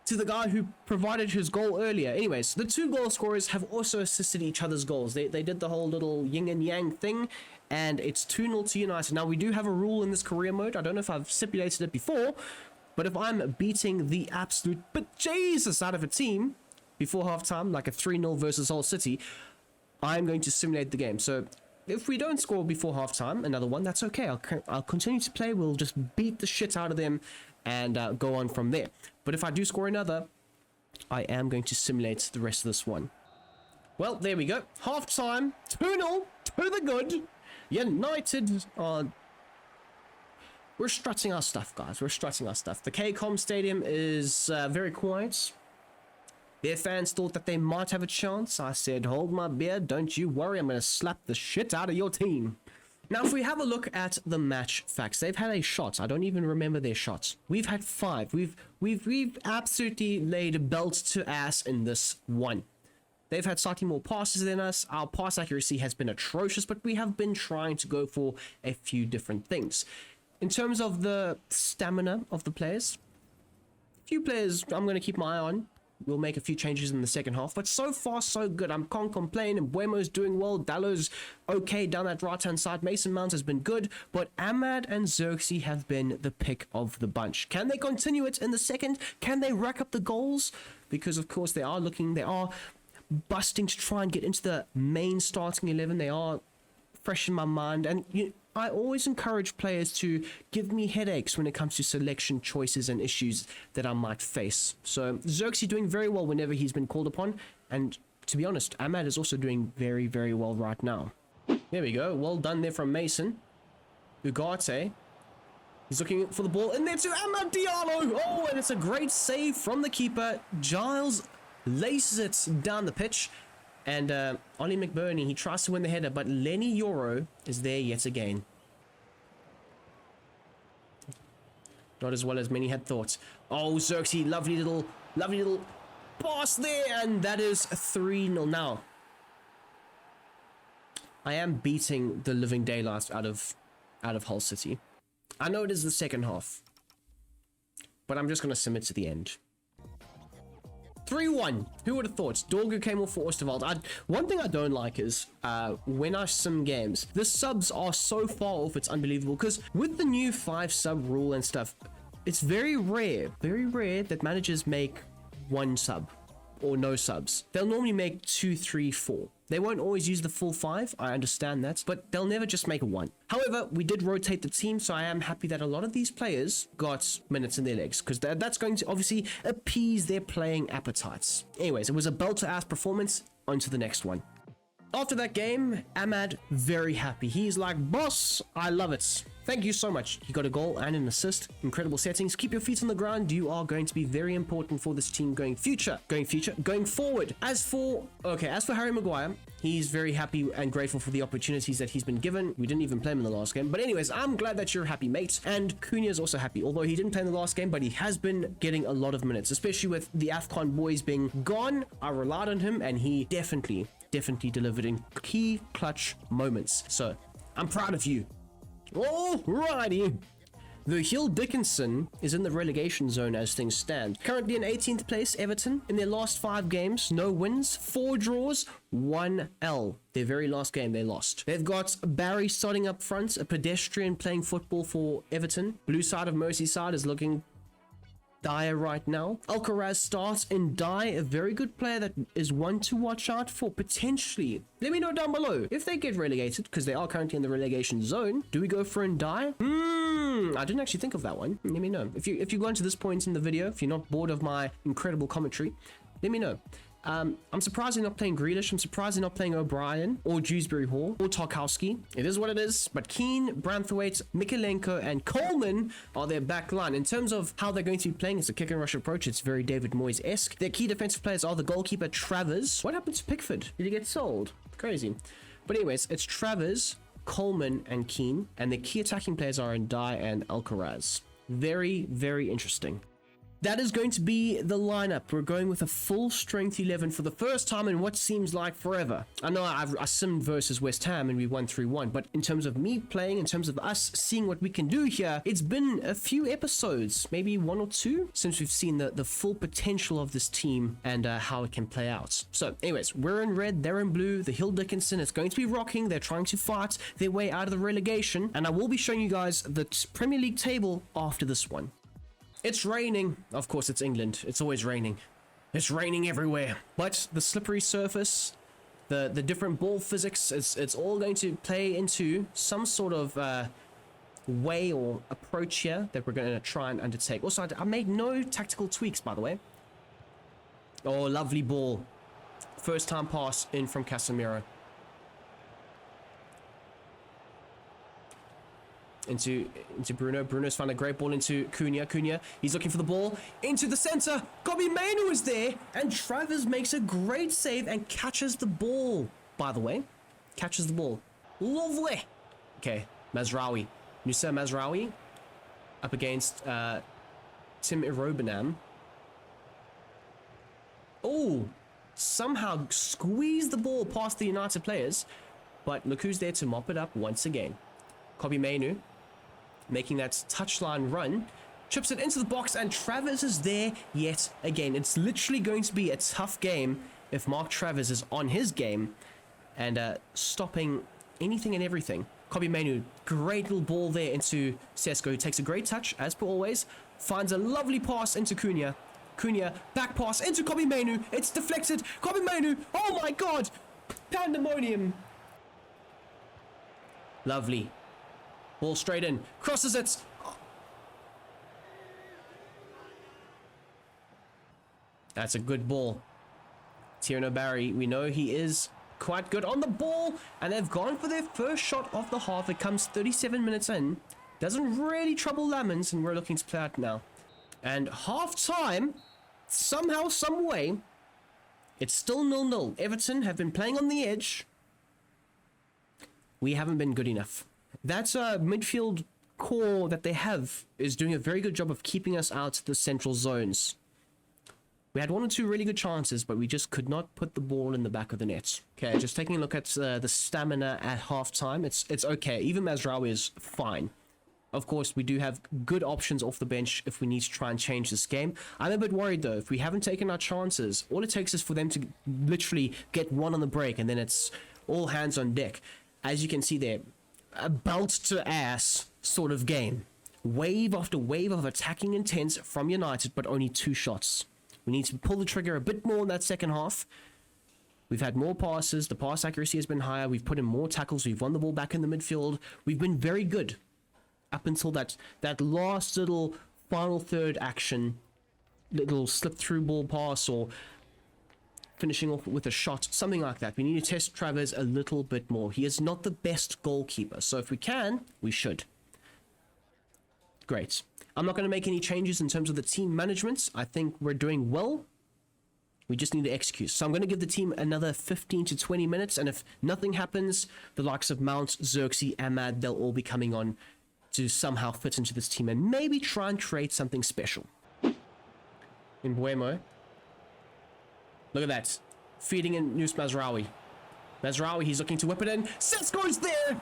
to the guy who provided his goal earlier. Anyways, the two goal scorers have also assisted each other's goals. They did the whole little yin and yang thing, and it's 2-0 to United. Now, we do have a rule in this career mode. I don't know if I've stipulated it before, but if I'm beating the absolute bejesus out of a team before halftime, like a 3-0 versus Hull City, I'm going to simulate the game. So if we don't score before halftime, another one, that's okay. I'll continue to play. We'll just beat the shit out of them and go on from there. But if I do score another, I am going to simulate the rest of this one. Well, there we go. Halftime, 2-0 to the good. United are... We're strutting our stuff, guys. We're strutting our stuff. The KCOM Stadium is very quiet. Their fans thought that they might have a chance. I said, hold my beer, don't you worry, I'm going to slap the shit out of your team. Now, if we have a look at the match facts, they've had a shot. I don't even remember their shots. We've had 5. We've absolutely laid belt to ass in this one. They've had slightly more passes than us. Our pass accuracy has been atrocious, but we have been trying to go for a few different things. In terms of the stamina of the players, a few players I'm going to keep my eye on. We'll make a few changes in the second half, but so far so good. I can't complain, and Buemo's doing well. Dallo's okay down that right-hand side. Mason Mount has been good, but Ahmad and Xerxes have been the pick of the bunch. Can they continue it in the second? Can they rack up the goals? Because, of course, they are busting to try and get into the main starting 11. They are fresh in my mind, and I always encourage players to give me headaches when it comes to selection choices and issues that I might face. So Xerxes doing very well whenever he's been called upon, and to be honest, Ahmad is also doing very, very well right now. There we go. Well done there from Mason. Ugarte. He's looking for the ball in there to Ahmad Diallo. Oh, and it's a great save from the keeper. Giles laces it down the pitch. And Ollie McBurney, he tries to win the header, but Lenny Yoro is there yet again. Not as well as many had thought. Oh, Xerxes, lovely little pass there, and that is 3-0 now. I am beating the living daylights out of Hull City. I know it is the second half, but I'm just going to submit to the end. 3-1. Who would have thought? Dorgu came off for Oosterwald. One thing I don't like is when I sim games, the subs are so far off, it's unbelievable. Because with the new 5-sub rule and stuff, it's very rare that managers make 1 sub or no subs. They'll normally make 2, 3, 4. They won't always use the full 5, I understand that, but they'll never just make 1. However, we did rotate the team, so I am happy that a lot of these players got minutes in their legs, because that's going to obviously appease their playing appetites. Anyways, it was a belt-to-ass performance. On to the next one. After that game, Ahmad very happy. He's like, boss, I love it. Thank you so much. He got a goal and an assist. Incredible settings. Keep your feet on the ground. You are going to be very important for this team going forward. As for Harry Maguire, he's very happy and grateful for the opportunities that he's been given. We didn't even play him in the last game. But anyways, I'm glad that you're happy, mate. And Cunha is also happy. Although he didn't play in the last game, but he has been getting a lot of minutes, especially with the AFCON boys being gone. I relied on him, and he definitely delivered in key clutch moments. So I'm proud of you. Alrighty. The Hill Dickinson is in the relegation zone as things stand. Currently in 18th place, Everton. In their last 5 games, no wins, 4 draws, 1 L. Their very last game they lost. They've got Barry starting up front, a pedestrian playing football for Everton. Blue side of Merseyside is looking dire right now. Alcaraz starts in Die, a very good player that is one to watch out for potentially. Let me know down below if they get relegated, because they are currently in the relegation zone. Do we go for Die? I didn't actually think of that one. Let me know if you go into this point in the video, if you're not bored of my incredible commentary, let me know. I'm surprised they're not playing Grealish. I'm surprised they're not playing O'Brien or Dewsbury Hall or Tarkowski. It is what it is. But Keane, Branthwaite, Mikalenko, and Coleman are their back line. In terms of how they're going to be playing, it's a kick and rush approach. It's very David Moyes-esque. Their key defensive players are the goalkeeper, Travers. What happened to Pickford? Did he get sold? Crazy. But anyways, it's Travers, Coleman, and Keane. And the key attacking players are Ndiaye and Alcaraz. Very, very interesting. That is going to be the lineup. We're going with a full strength 11 for the first time in what seems like forever. I know I simmed versus West Ham and we won 3-1, but in terms of me playing, in terms of us seeing what we can do here, it's been a few episodes, maybe 1 or 2, since we've seen the full potential of this team and how it can play out. So anyways, we're in red, they're in blue. The Hill Dickinson is going to be rocking. They're trying to fight their way out of the relegation, and I will be showing you guys the Premier League table after this one. It's raining. Of course, it's England. It's always raining. It's raining everywhere. But the slippery surface, the different ball physics, it's all going to play into some sort of way or approach here that we're going to try and undertake. Also, I made no tactical tweaks, by the way. Oh, lovely ball. First time pass in from Casemiro. Into Bruno. Bruno's found a great ball into Cunha. Cunha, he's looking for the ball. Into the center. Kobe Mainoo is there. And Travers makes a great save and catches the ball. By the way, catches the ball. Lovely. Okay, Mazraoui. Nusa Mazraoui up against Tim Irobanam. Oh, somehow squeezed the ball past the United players. But look who's there to mop it up once again. Kobe Mainoo making that touchline run, chips it into the box, and Travers is there yet again. It's literally going to be a tough game if Mark Travers is on his game and stopping anything and everything. Kobe Mainoo, great little ball there into Sesko, who takes a great touch, as per always, finds a lovely pass into Cunha. Cunha, back pass into Kobe Mainoo. It's deflected. Kobe Mainoo, oh my god! Pandemonium. Lovely. Ball straight in. Crosses it. That's a good ball. Tierno Barry, we know he is quite good on the ball. And they've gone for their first shot of the half. It comes 37 minutes in. Doesn't really trouble Lemons, and we're looking to play out now. And half time, somehow, some way, it's still 0-0. Everton have been playing on the edge. We haven't been good enough. That midfield core that they have is doing a very good job of keeping us out of the central zones. We had 1 or 2 really good chances, but we just could not put the ball in the back of the net. Okay, just taking a look at the stamina at halftime. It's okay. Even Mazraoui is fine. Of course, we do have good options off the bench if we need to try and change this game. I'm a bit worried, though. If we haven't taken our chances, all it takes is for them to literally get 1 on the break, and then it's all hands on deck. As you can see there, a belt to ass sort of game. Wave after wave of attacking intent from United, but only 2 shots. We need to pull the trigger a bit more in that second half. We've had more passes. The pass accuracy has been higher. We've put in more tackles. We've won the ball back in the midfield. We've been very good up until that last little final third action, little slip through ball pass or finishing off with a shot, something like that. We need to test Travers a little bit more. He is not the best goalkeeper, so if we can, we should. Great. I'm not going to make any changes in terms of the team management. I think we're doing well. We just need to execute. So I'm going to give the team another 15 to 20 minutes, and if nothing happens, the likes of Mount, Xerxes, Ahmad, they'll all be coming on to somehow fit into this team and maybe try and create something special. In Buemo. Look at that. Feeding in Nus Mazraoui. Mazraoui, he's looking to whip it in. Sesko's there!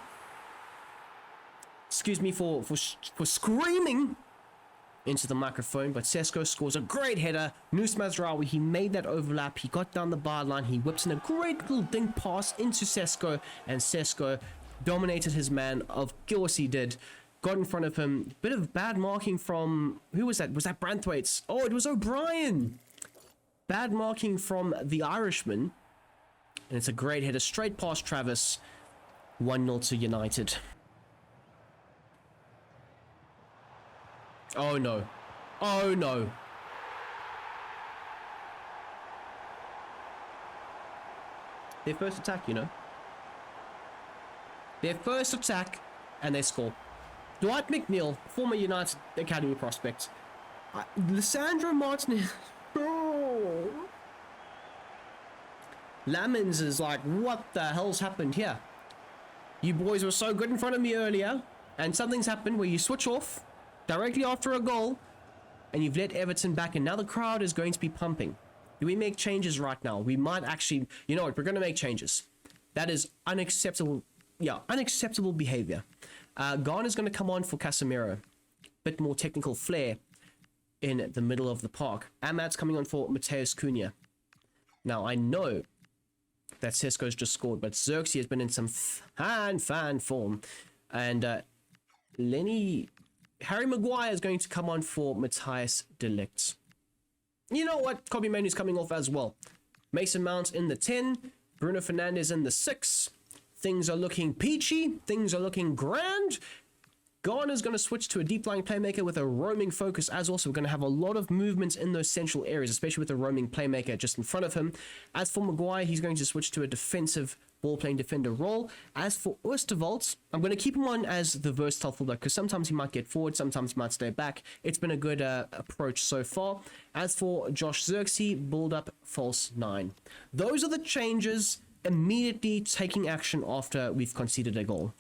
excuse me for screaming into the microphone, but Sesko scores a great header. Nus Mazraoui, he made that overlap, he got down the byline, he whips in a great little dink pass into Sesko, and Sesko dominated his man. Of course he did. Got in front of him. Bit of bad marking from, who was that? Was that Branthwaite's? Oh, it was O'Brien. Bad marking from the Irishman, and it's a great header straight past Travis. 1-0 to United. Oh no. Oh no. Their first attack, you know. Their first attack, and they score. Dwight McNeil, former United Academy prospect. Lissandro Martinez. Oh. Lamins is like, what the hell's happened here? You boys were so good in front of me earlier, and something's happened where you switch off directly after a goal, and you've let Everton back, and now the crowd is going to be pumping. Do we make changes right now? We might actually, you know what, we're going to make changes. That is unacceptable. Yeah, unacceptable behavior. Garner's going to come on for Casemiro. Bit more technical flair in the middle of the park. Ahmad's coming on for Mateus Cunha. Now, I know that Sesko's just scored, but Xerxes has been in some fan form. And Harry Maguire is going to come on for Matthias de Ligt. You know what? Kobe Manu's coming off as well. Mason Mount in the 10. Bruno Fernandes in the 6. Things are looking peachy. Things are looking grand. Garner's going to switch to a deep-lying playmaker with a roaming focus as well. So we're going to have a lot of movements in those central areas, especially with a roaming playmaker just in front of him. As for Maguire, he's going to switch to a defensive ball-playing defender role. As for Oosterwolde, I'm going to keep him on as the versatile fullback because sometimes he might get forward, sometimes he might stay back. It's been a good approach so far. As for Josh Xerxes, build-up, false 9. Those are the changes immediately taking action after we've conceded a goal.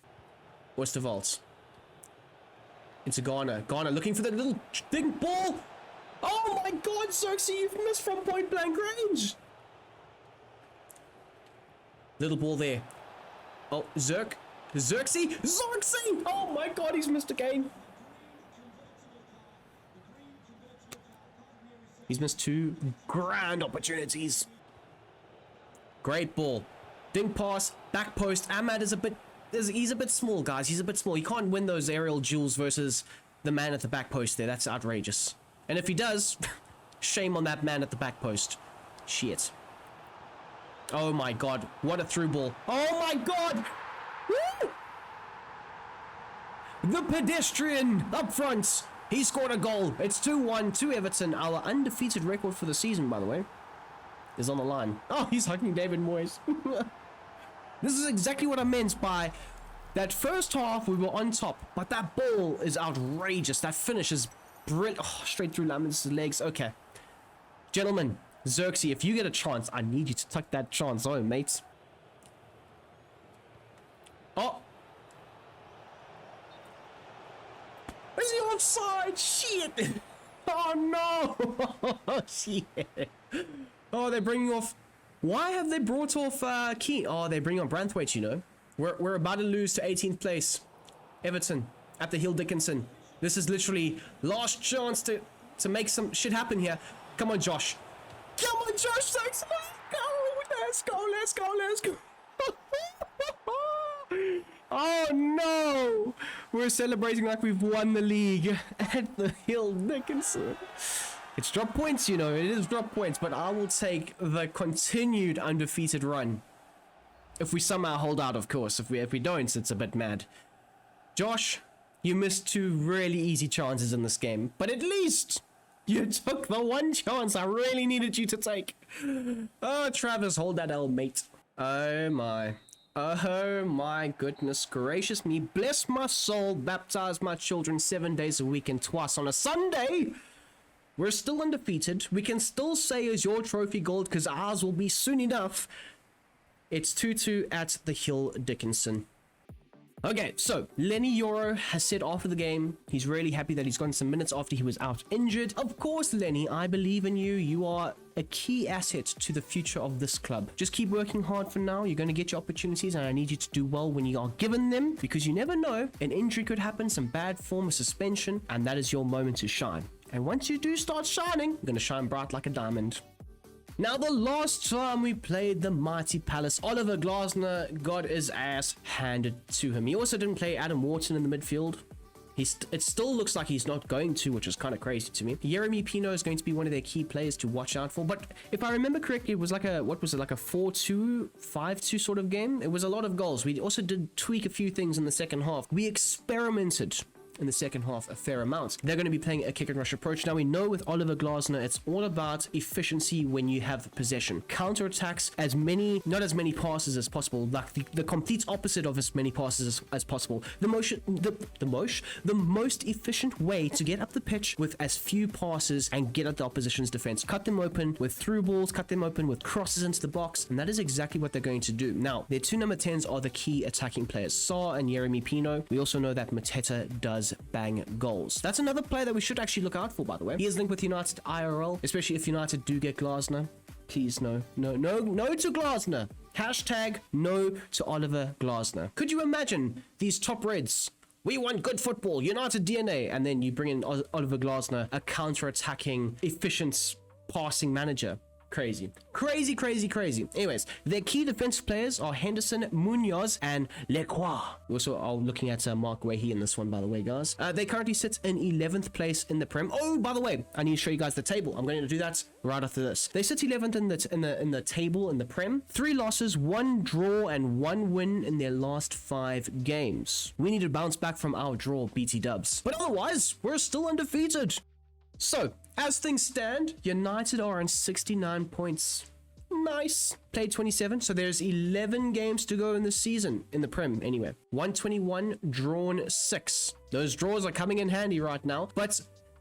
Oosterwolde. Into Garner. Garner looking for the little big ball. Oh my god, Xerxes, you've missed from point blank range. Little ball there. Oh, Xerxes. Oh my god, he's missed again. He's missed 2 grand opportunities. Great ball. Dink pass, back post. Ahmad is he's a bit small, guys. He's a bit small. He can't win those aerial duels versus the man at the back post there. That's outrageous. And if he does, shame on that man at the back post. Shit. Oh my god. What a through ball. Oh my god. Woo! The pedestrian up front. He scored a goal. It's 2-1 to Everton. Our undefeated record for the season, by the way, is on the line. Oh, he's hugging David Moyes. This is exactly what I meant by that first half we were on top, but that ball is outrageous. That finish is brilliant. Oh, straight through Lamin's legs. Okay. Gentlemen, Xerxes, if you get a chance, I need you to tuck that chance home, mate. Oh. Is he offside? Shit. Oh, no. Shit. Oh, they're bringing off... Why have they brought off Keane? Oh, they bring on Branthwaite, you know. We're about to lose to 18th place. Everton at the Hill Dickinson. This is literally last chance to make some shit happen here. Come on, Josh. Come on, Josh. Let's go. Oh, no. We're celebrating like we've won the league at the Hill Dickinson. It's drop points, you know, it is drop points, but I will take the continued undefeated run. If we somehow hold out, of course. If we don't, it's a bit mad. Josh, you missed 2 really easy chances in this game, but at least you took the one chance I really needed you to take. Oh, Travis, hold that L, mate. Oh my goodness gracious me. Bless my soul, baptize my children 7 days a week and twice on a Sunday. We're still undefeated. We can still say is your trophy gold because ours will be soon enough. It's 2-2 at the Hill Dickinson. Okay, so Lenny Yoro has said after the game, he's really happy that he's gotten some minutes after he was out injured. Of course, Lenny, I believe in you. You are a key asset to the future of this club. Just keep working hard for now. You're going to get your opportunities, and I need you to do well when you are given them, because you never know. An injury could happen, some bad form, a suspension, and that is your moment to shine. And once you do start shining, you're going to shine bright like a diamond. Now, the last time we played the mighty Palace, Oliver Glasner got his ass handed to him. He also didn't play Adam Wharton in the midfield. It still looks like he's not going to, which is kind of crazy to me. Yeremy Pino is going to be one of their key players to watch out for. But if I remember correctly, it was like a, what was it, like a 4-2, 5-2 sort of game? It was a lot of goals. We also did tweak a few things in the second half. We experimented in the second half a fair amount. They're going to be playing a kick and rush approach. Now, we know with Oliver Glasner, it's all about efficiency when you have possession. Counter-attacks, not as many passes as possible, like the complete opposite of as many passes as possible. The most efficient way to get up the pitch with as few passes and get at the opposition's defense. Cut them open with through balls, cut them open with crosses into the box, and that is exactly what they're going to do. Now, their two number 10s are the key attacking players, Sa and Yeremy Pino. We also know that Mateta does bang goals. That's another player that we should actually look out for, by the way. He is linked with United IRL, especially if United do get Glasner. Please, no to Glasner. Hashtag no to Oliver Glasner. Could you imagine these top reds? We want good football, United DNA, and then you bring in Oliver Glasner, a counter-attacking, efficient passing manager. Crazy. Anyways, their key defensive players are Henderson, Munoz, and Lecroix. We also are looking at Mark Weahy in this one, by the way, guys. They currently sit in 11th place in the Prem. Oh, by the way, I need to show you guys the table. I'm going to do that right after this. They sit 11th in the table in the Prem. 3 losses, 1 draw, and 1 win in their last 5 games. We need to bounce back from our draw, BT Dubs. But otherwise, we're still undefeated. So, as things stand, United are on 69 points. Nice. Played 27, so there's 11 games to go in the season, in the Prem anyway. 121, drawn 6. Those draws are coming in handy right now, but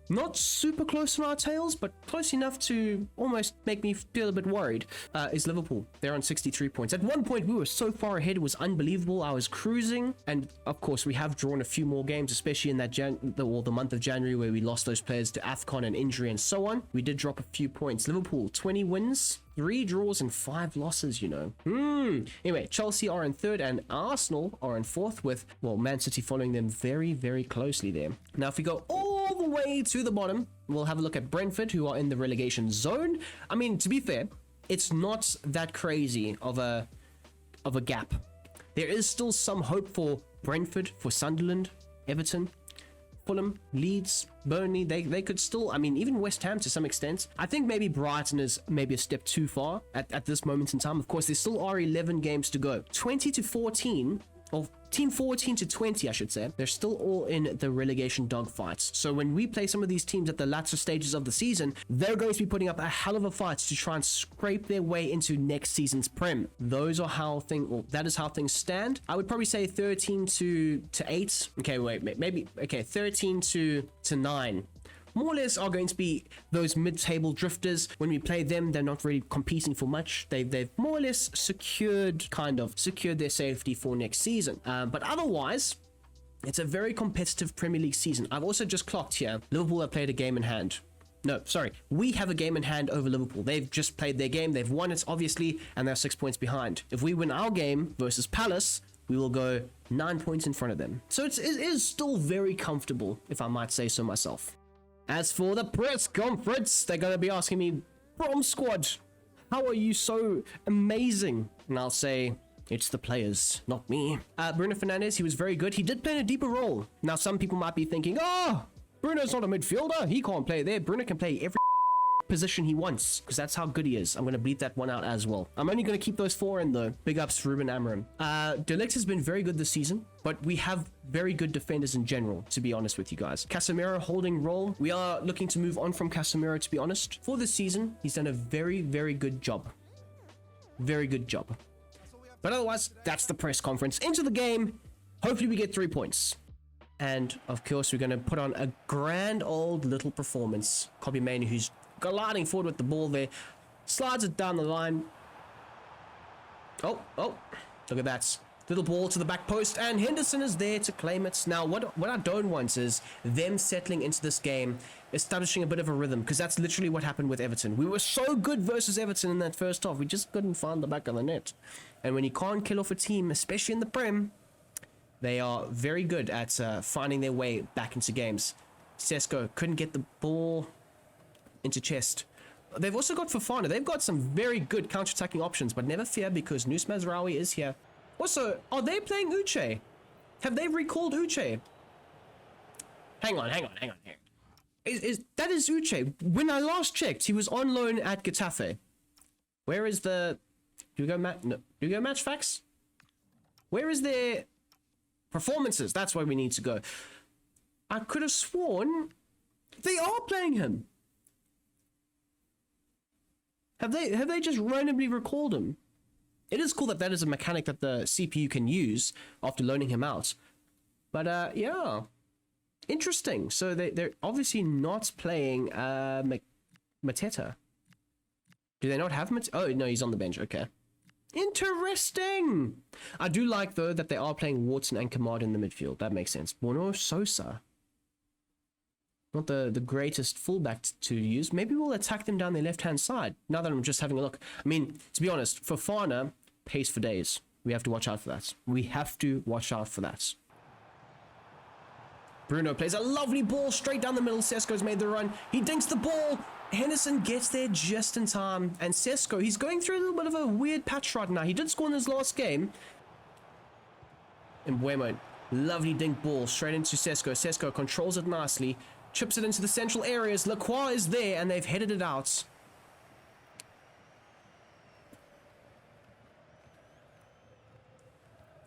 not super close on our tails, but close enough to almost make me feel a bit worried, is Liverpool. They're on 63 points. At one point, we were so far ahead, it was unbelievable. I was cruising, and of course, we have drawn a few more games, especially in that the month of January, where we lost those players to AFCON and injury and so on. We did drop a few points. Liverpool, 20 wins, 3 draws and 5 losses, you know. Anyway, Chelsea are in 3rd and Arsenal are in 4th with, well, Man City following them very, very closely there. Now, if we go all the way to the bottom, we'll have a look at Brentford, who are in the relegation zone. I mean, to be fair, it's not that crazy of a gap. There is still some hope for Brentford, for Sunderland, Everton, Fulham, Leeds, Burnley. They could still, I mean, even West Ham to some extent. I think maybe Brighton is maybe a step too far at this moment in time. Of course, there still are 11 games to go. 20 to 14, or team 14 to 20, I should say. They're still all in the relegation dogfights. So when we play some of these teams at the latter stages of the season, they're going to be putting up a hell of a fight to try and scrape their way into next season's Prem. That is how things stand. I would probably say 13 to 8. Okay, wait, maybe, okay, 13 to 9. More or less are going to be those mid-table drifters. When we play them, they're not really competing for much. They've more or less secured their safety for next season. But otherwise, it's a very competitive Premier League season. I've also just clocked here, Liverpool have played a game in hand. No, sorry. We have a game in hand over Liverpool. They've just played their game. They've won it, obviously, and they're 6 points behind. If we win our game versus Palace, we will go 9 points in front of them. So it is still very comfortable, if I might say so myself. As for the press conference, they're going to be asking me, Brom squad, how are you so amazing? And I'll say, it's the players, not me. Bruno Fernandes, he was very good. He did play in a deeper role. Now, some people might be thinking, Bruno's not a midfielder. He can't play there. Bruno can play every position he wants, because that's how good he is. I'm going to bleep that one out as well. I'm only going to keep those 4 in though. Big ups to Ruben Amorim. De Ligt has been very good this season, but we have very good defenders in general, to be honest with you guys. Casemiro holding role. We are looking to move on from Casemiro, to be honest. For this season, he's done a very, very good job. Very good job. But otherwise, that's the press conference. Into the game. Hopefully we get 3 points. And of course, we're going to put on a grand old little performance. Kobbie Mainoo, who's gliding forward with the ball there, slides it down the line. Oh, look at that. Little ball to the back post, and Henderson is there to claim it. Now, what I don't want is them settling into this game, establishing a bit of a rhythm, because that's literally what happened with Everton. We were so good versus Everton in that first half. We just couldn't find the back of the net. And when you can't kill off a team, especially in the Prem, they are very good at finding their way back into games. Sesko couldn't get the ball into chest. They've also got Fofana. They've got some very good counter-attacking options, but never fear because Nus Mazraoui is here. Also, are they playing Uche? Have they recalled Uche? Hang on. That is Uche. When I last checked, he was on loan at Getafe. Where is the... Do we go match facts? Where is their performances? That's where we need to go. I could have sworn they are playing him. Have they just randomly recalled him? It is cool that that is a mechanic that the CPU can use after loaning him out. But yeah, interesting. So they're obviously not playing Mateta. Do they not have Mateta? Oh no, he's on the bench. Okay. Interesting. I do like though that they are playing Wharton and Kamada in the midfield. That makes sense. Bono Sosa. Not the greatest fullback to use. Maybe we'll attack them down their left-hand side. Now that I'm just having a look. I mean, to be honest, Fofana, pace for days. We have to watch out for that. We have to watch out for that. Bruno plays a lovely ball straight down the middle. Sesko's made the run. He dinks the ball. Henderson gets there just in time. And Sesko, he's going through a little bit of a weird patch right now. He did score in his last game. And Buemo, lovely dink ball straight into Sesko. Sesko controls it nicely. Chips it into the central areas. Lacroix is there, and they've headed it out.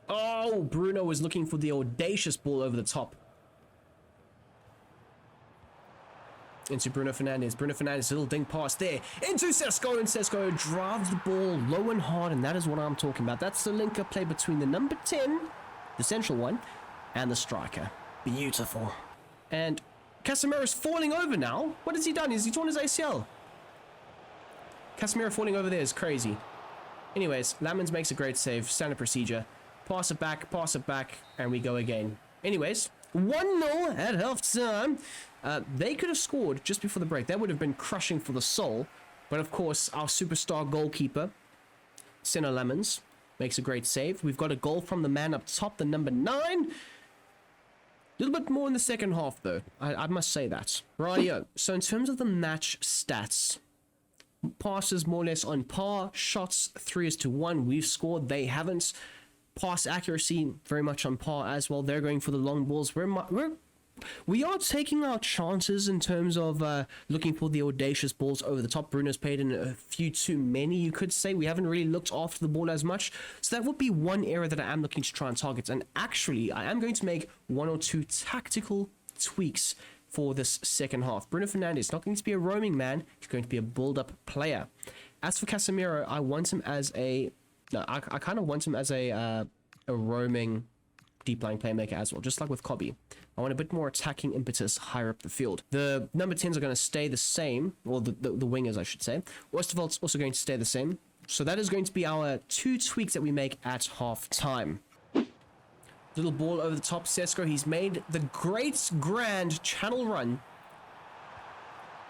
Oh, Bruno was looking for the audacious ball over the top. Into Bruno Fernandes. Bruno Fernandes, little dink pass there. Into Sesko, and Sesko drives the ball low and hard, and that is what I'm talking about. That's the link-up play between the number 10, the central one, and the striker. Beautiful. And Casemiro's falling over now. What has he done? Has he torn his ACL? Casemiro falling over there is crazy. Anyways, Lamens makes a great save. Standard procedure. Pass it back, and we go again. Anyways, 1-0 at half-time. They could have scored just before the break. That would have been crushing for the soul. But of course, our superstar goalkeeper, Senna Lamens, makes a great save. We've got a goal from the man up top, the number 9. A little bit more in the second half, though. I must say that. Rightio. So in terms of the match stats, passes more or less on par. Shots 3-1. We've scored. They haven't. Pass accuracy very much on par as well. They're going for the long balls. We are taking our chances in terms of looking for the audacious balls over the top. Bruno's played in a few too many, you could say. We haven't really looked after the ball as much. So that would be one area that I am looking to try and target. And actually, I am going to make 1 or 2 tactical tweaks for this second half. Bruno Fernandes not going to be a roaming man. He's going to be a build-up player. As for Casemiro, I want him as a... No, I kind of want him as a roaming deep lying playmaker as well, just like with Kobe. I want a bit more attacking impetus higher up the field. The number 10s are going to stay the same, or the wingers, I should say. Westerveld's also going to stay the same. So that is going to be our 2 tweaks that we make at half time. Little ball over the top. Sesko, he's made the great grand channel run.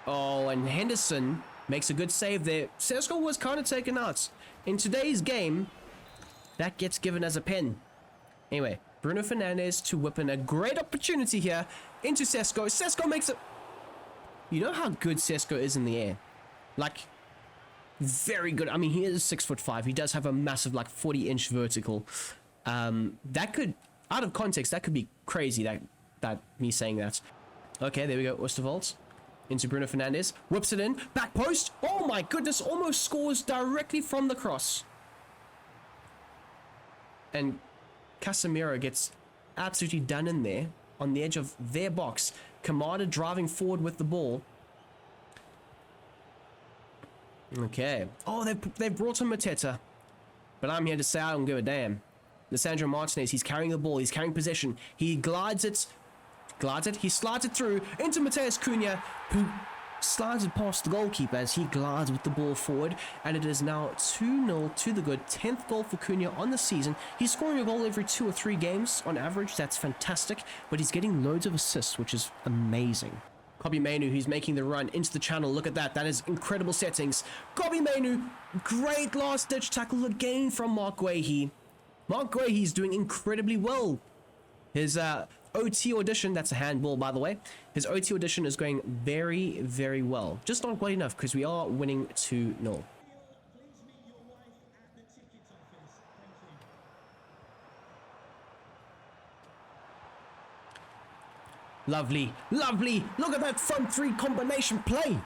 Oh, and Henderson makes a good save there. Sesko was kind of taken out. In today's game, that gets given as a pen. Anyway, Bruno Fernandes to whip in a great opportunity here into Sesko. Sesko makes it... You know how good Sesko is in the air? Like, very good. I mean, he is 6'5". He does have a massive, like, 40-inch vertical. That could, out of context, that could be crazy, that me saying that. Okay, there we go. Oosterwolde into Bruno Fernandes. Whips it in. Back post. Oh my goodness. Almost scores directly from the cross. And Casemiro gets absolutely done in there on the edge of their box. Kamada driving forward with the ball. Okay. Oh, they've brought in Mateta. But I'm here to say I don't give a damn. Lisandro Martinez, he's carrying the ball. He's carrying possession. He he slides it through into Mateus Cunha, who slides it past the goalkeeper as he glides with the ball forward, and it is now 2-0 to the good. 10th goal for Cunha on the season. He's scoring a goal every 2 or 3 games on average. That's fantastic, but he's getting loads of assists, which is amazing. Kobbie Mainoo, who's making the run into the channel. Look at that. That is incredible settings. Kobbie Mainoo, great last-ditch tackle again from Mark Guehi. Mark Guehi's doing incredibly well. His OT audition, that's a handball by the way, his OT audition is going very, very well. Just not quite enough because we are winning 2-0. Lovely, lovely. Look at that front 3 combination play.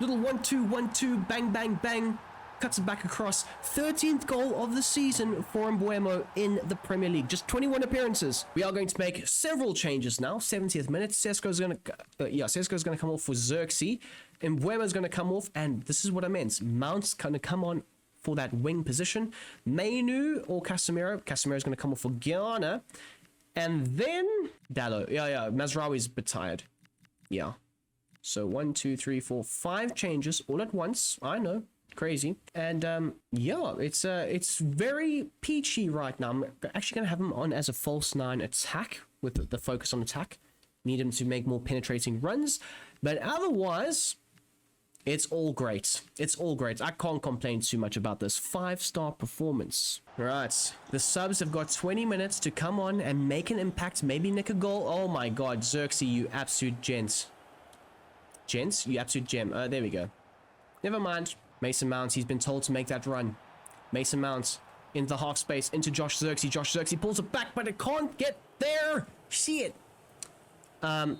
Little 1-2, 1-2, bang, bang, bang. Cuts it back across. 13th goal of the season for Mbeumo in the Premier League. Just 21 appearances. We are going to make several changes now. 70th minute. Sesko's going to come off for Xerxes. Mbeumo's going to come off, and this is what I meant. Mount's going to come on for that wing position. Mainoo or Casemiro. Casemiro's going to come off for Guyana. And then Dallo. Yeah. Mazraoui's a bit tired. Yeah. So 1, 2, 3, 4, 5 changes all at once. I know. Crazy. And yeah, it's very peachy right now. I'm actually going to have him on as a false 9 attack with the focus on attack. Need him to make more penetrating runs. But otherwise, it's all great. It's all great. I can't complain too much about this 5-star performance. Right. The subs have got 20 minutes to come on and make an impact. Maybe nick a goal. Oh my god, Xerxes, you absolute gents. Gents? You absolute gem. There we go. Never mind. Mason Mount, he's been told to make that run. Mason Mount into the half space, into Josh Xerxes. Josh Xerxes pulls it back, but it can't get there. See it. Anywho,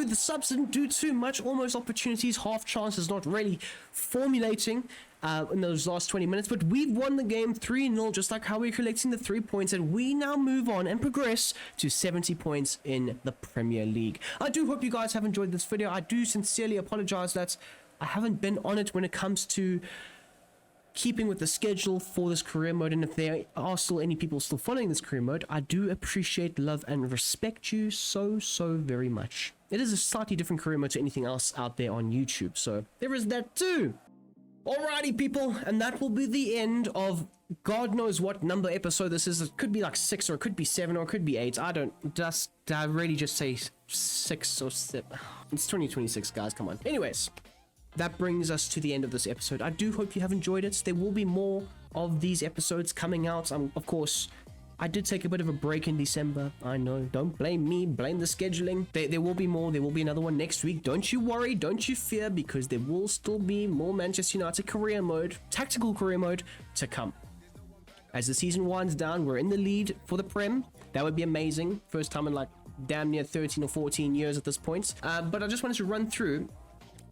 the subs didn't do too much. Almost opportunities, half chances, not really formulating in those last 20 minutes. But we've won the game 3-0, just like how we're collecting the 3 points. And we now move on and progress to 70 points in the Premier League. I do hope you guys have enjoyed this video. I do sincerely apologize that I haven't been on it when it comes to keeping with the schedule for this career mode, and if there are still any people still following this career mode, I do appreciate, love, and respect you so very much. It is a slightly different career mode to anything else out there on YouTube, so there is that too. Alrighty people, and that will be the end of God knows what number episode this is. It could be like 6, or it could be 7, or it could be 8. I really just say 6 or 7. It's 2026, guys, come on. Anyways, that brings us to the end of this episode. I do hope you have enjoyed it. There will be more of these episodes coming out. Of course, I did take a bit of a break in December. I know. Don't blame me. Blame the scheduling. There will be more. There will be another one next week. Don't you worry. Don't you fear, because there will still be more Manchester United career mode, tactical career mode to come. As the season winds down, we're in the lead for the Prem. That would be amazing. First time in like damn near 13 or 14 years at this point. But I just wanted to run through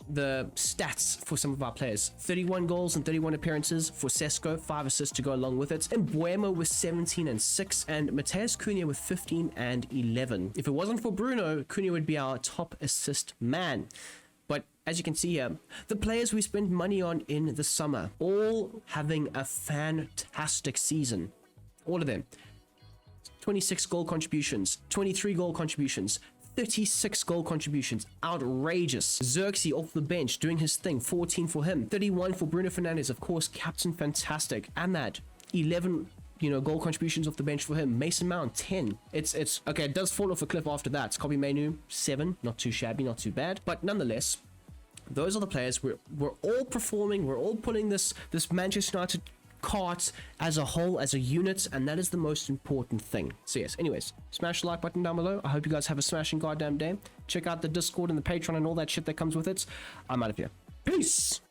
the stats for some of our players. 31 goals and 31 appearances for Sesko, 5 assists to go along with it. And Mbeumo with 17 and 6, and Matheus Cunha with 15 and 11. If it wasn't for Bruno, Cunha would be our top assist man. But as you can see here, the players we spent money on in the summer, all having a fantastic season. All of them. 26 goal contributions, 23 goal contributions, 36 goal contributions. Outrageous. Xerxes off the bench doing his thing. 14 for him. 31 for Bruno Fernandes. Of course, captain fantastic. Ahmad, 11 goal contributions off the bench for him. Mason Mount, 10. It's okay, it does fall off a cliff after that. Kobbie Mainoo, 7. Not too shabby, not too bad. But nonetheless, those are the players. We're all performing. We're all pulling this Manchester United cart as a whole, as a unit, and that is the most important thing. So yes, anyways, smash the like button down below. I hope you guys have a smashing goddamn day. Check out the Discord and the Patreon and all that shit that comes with it. I'm out of here. Peace.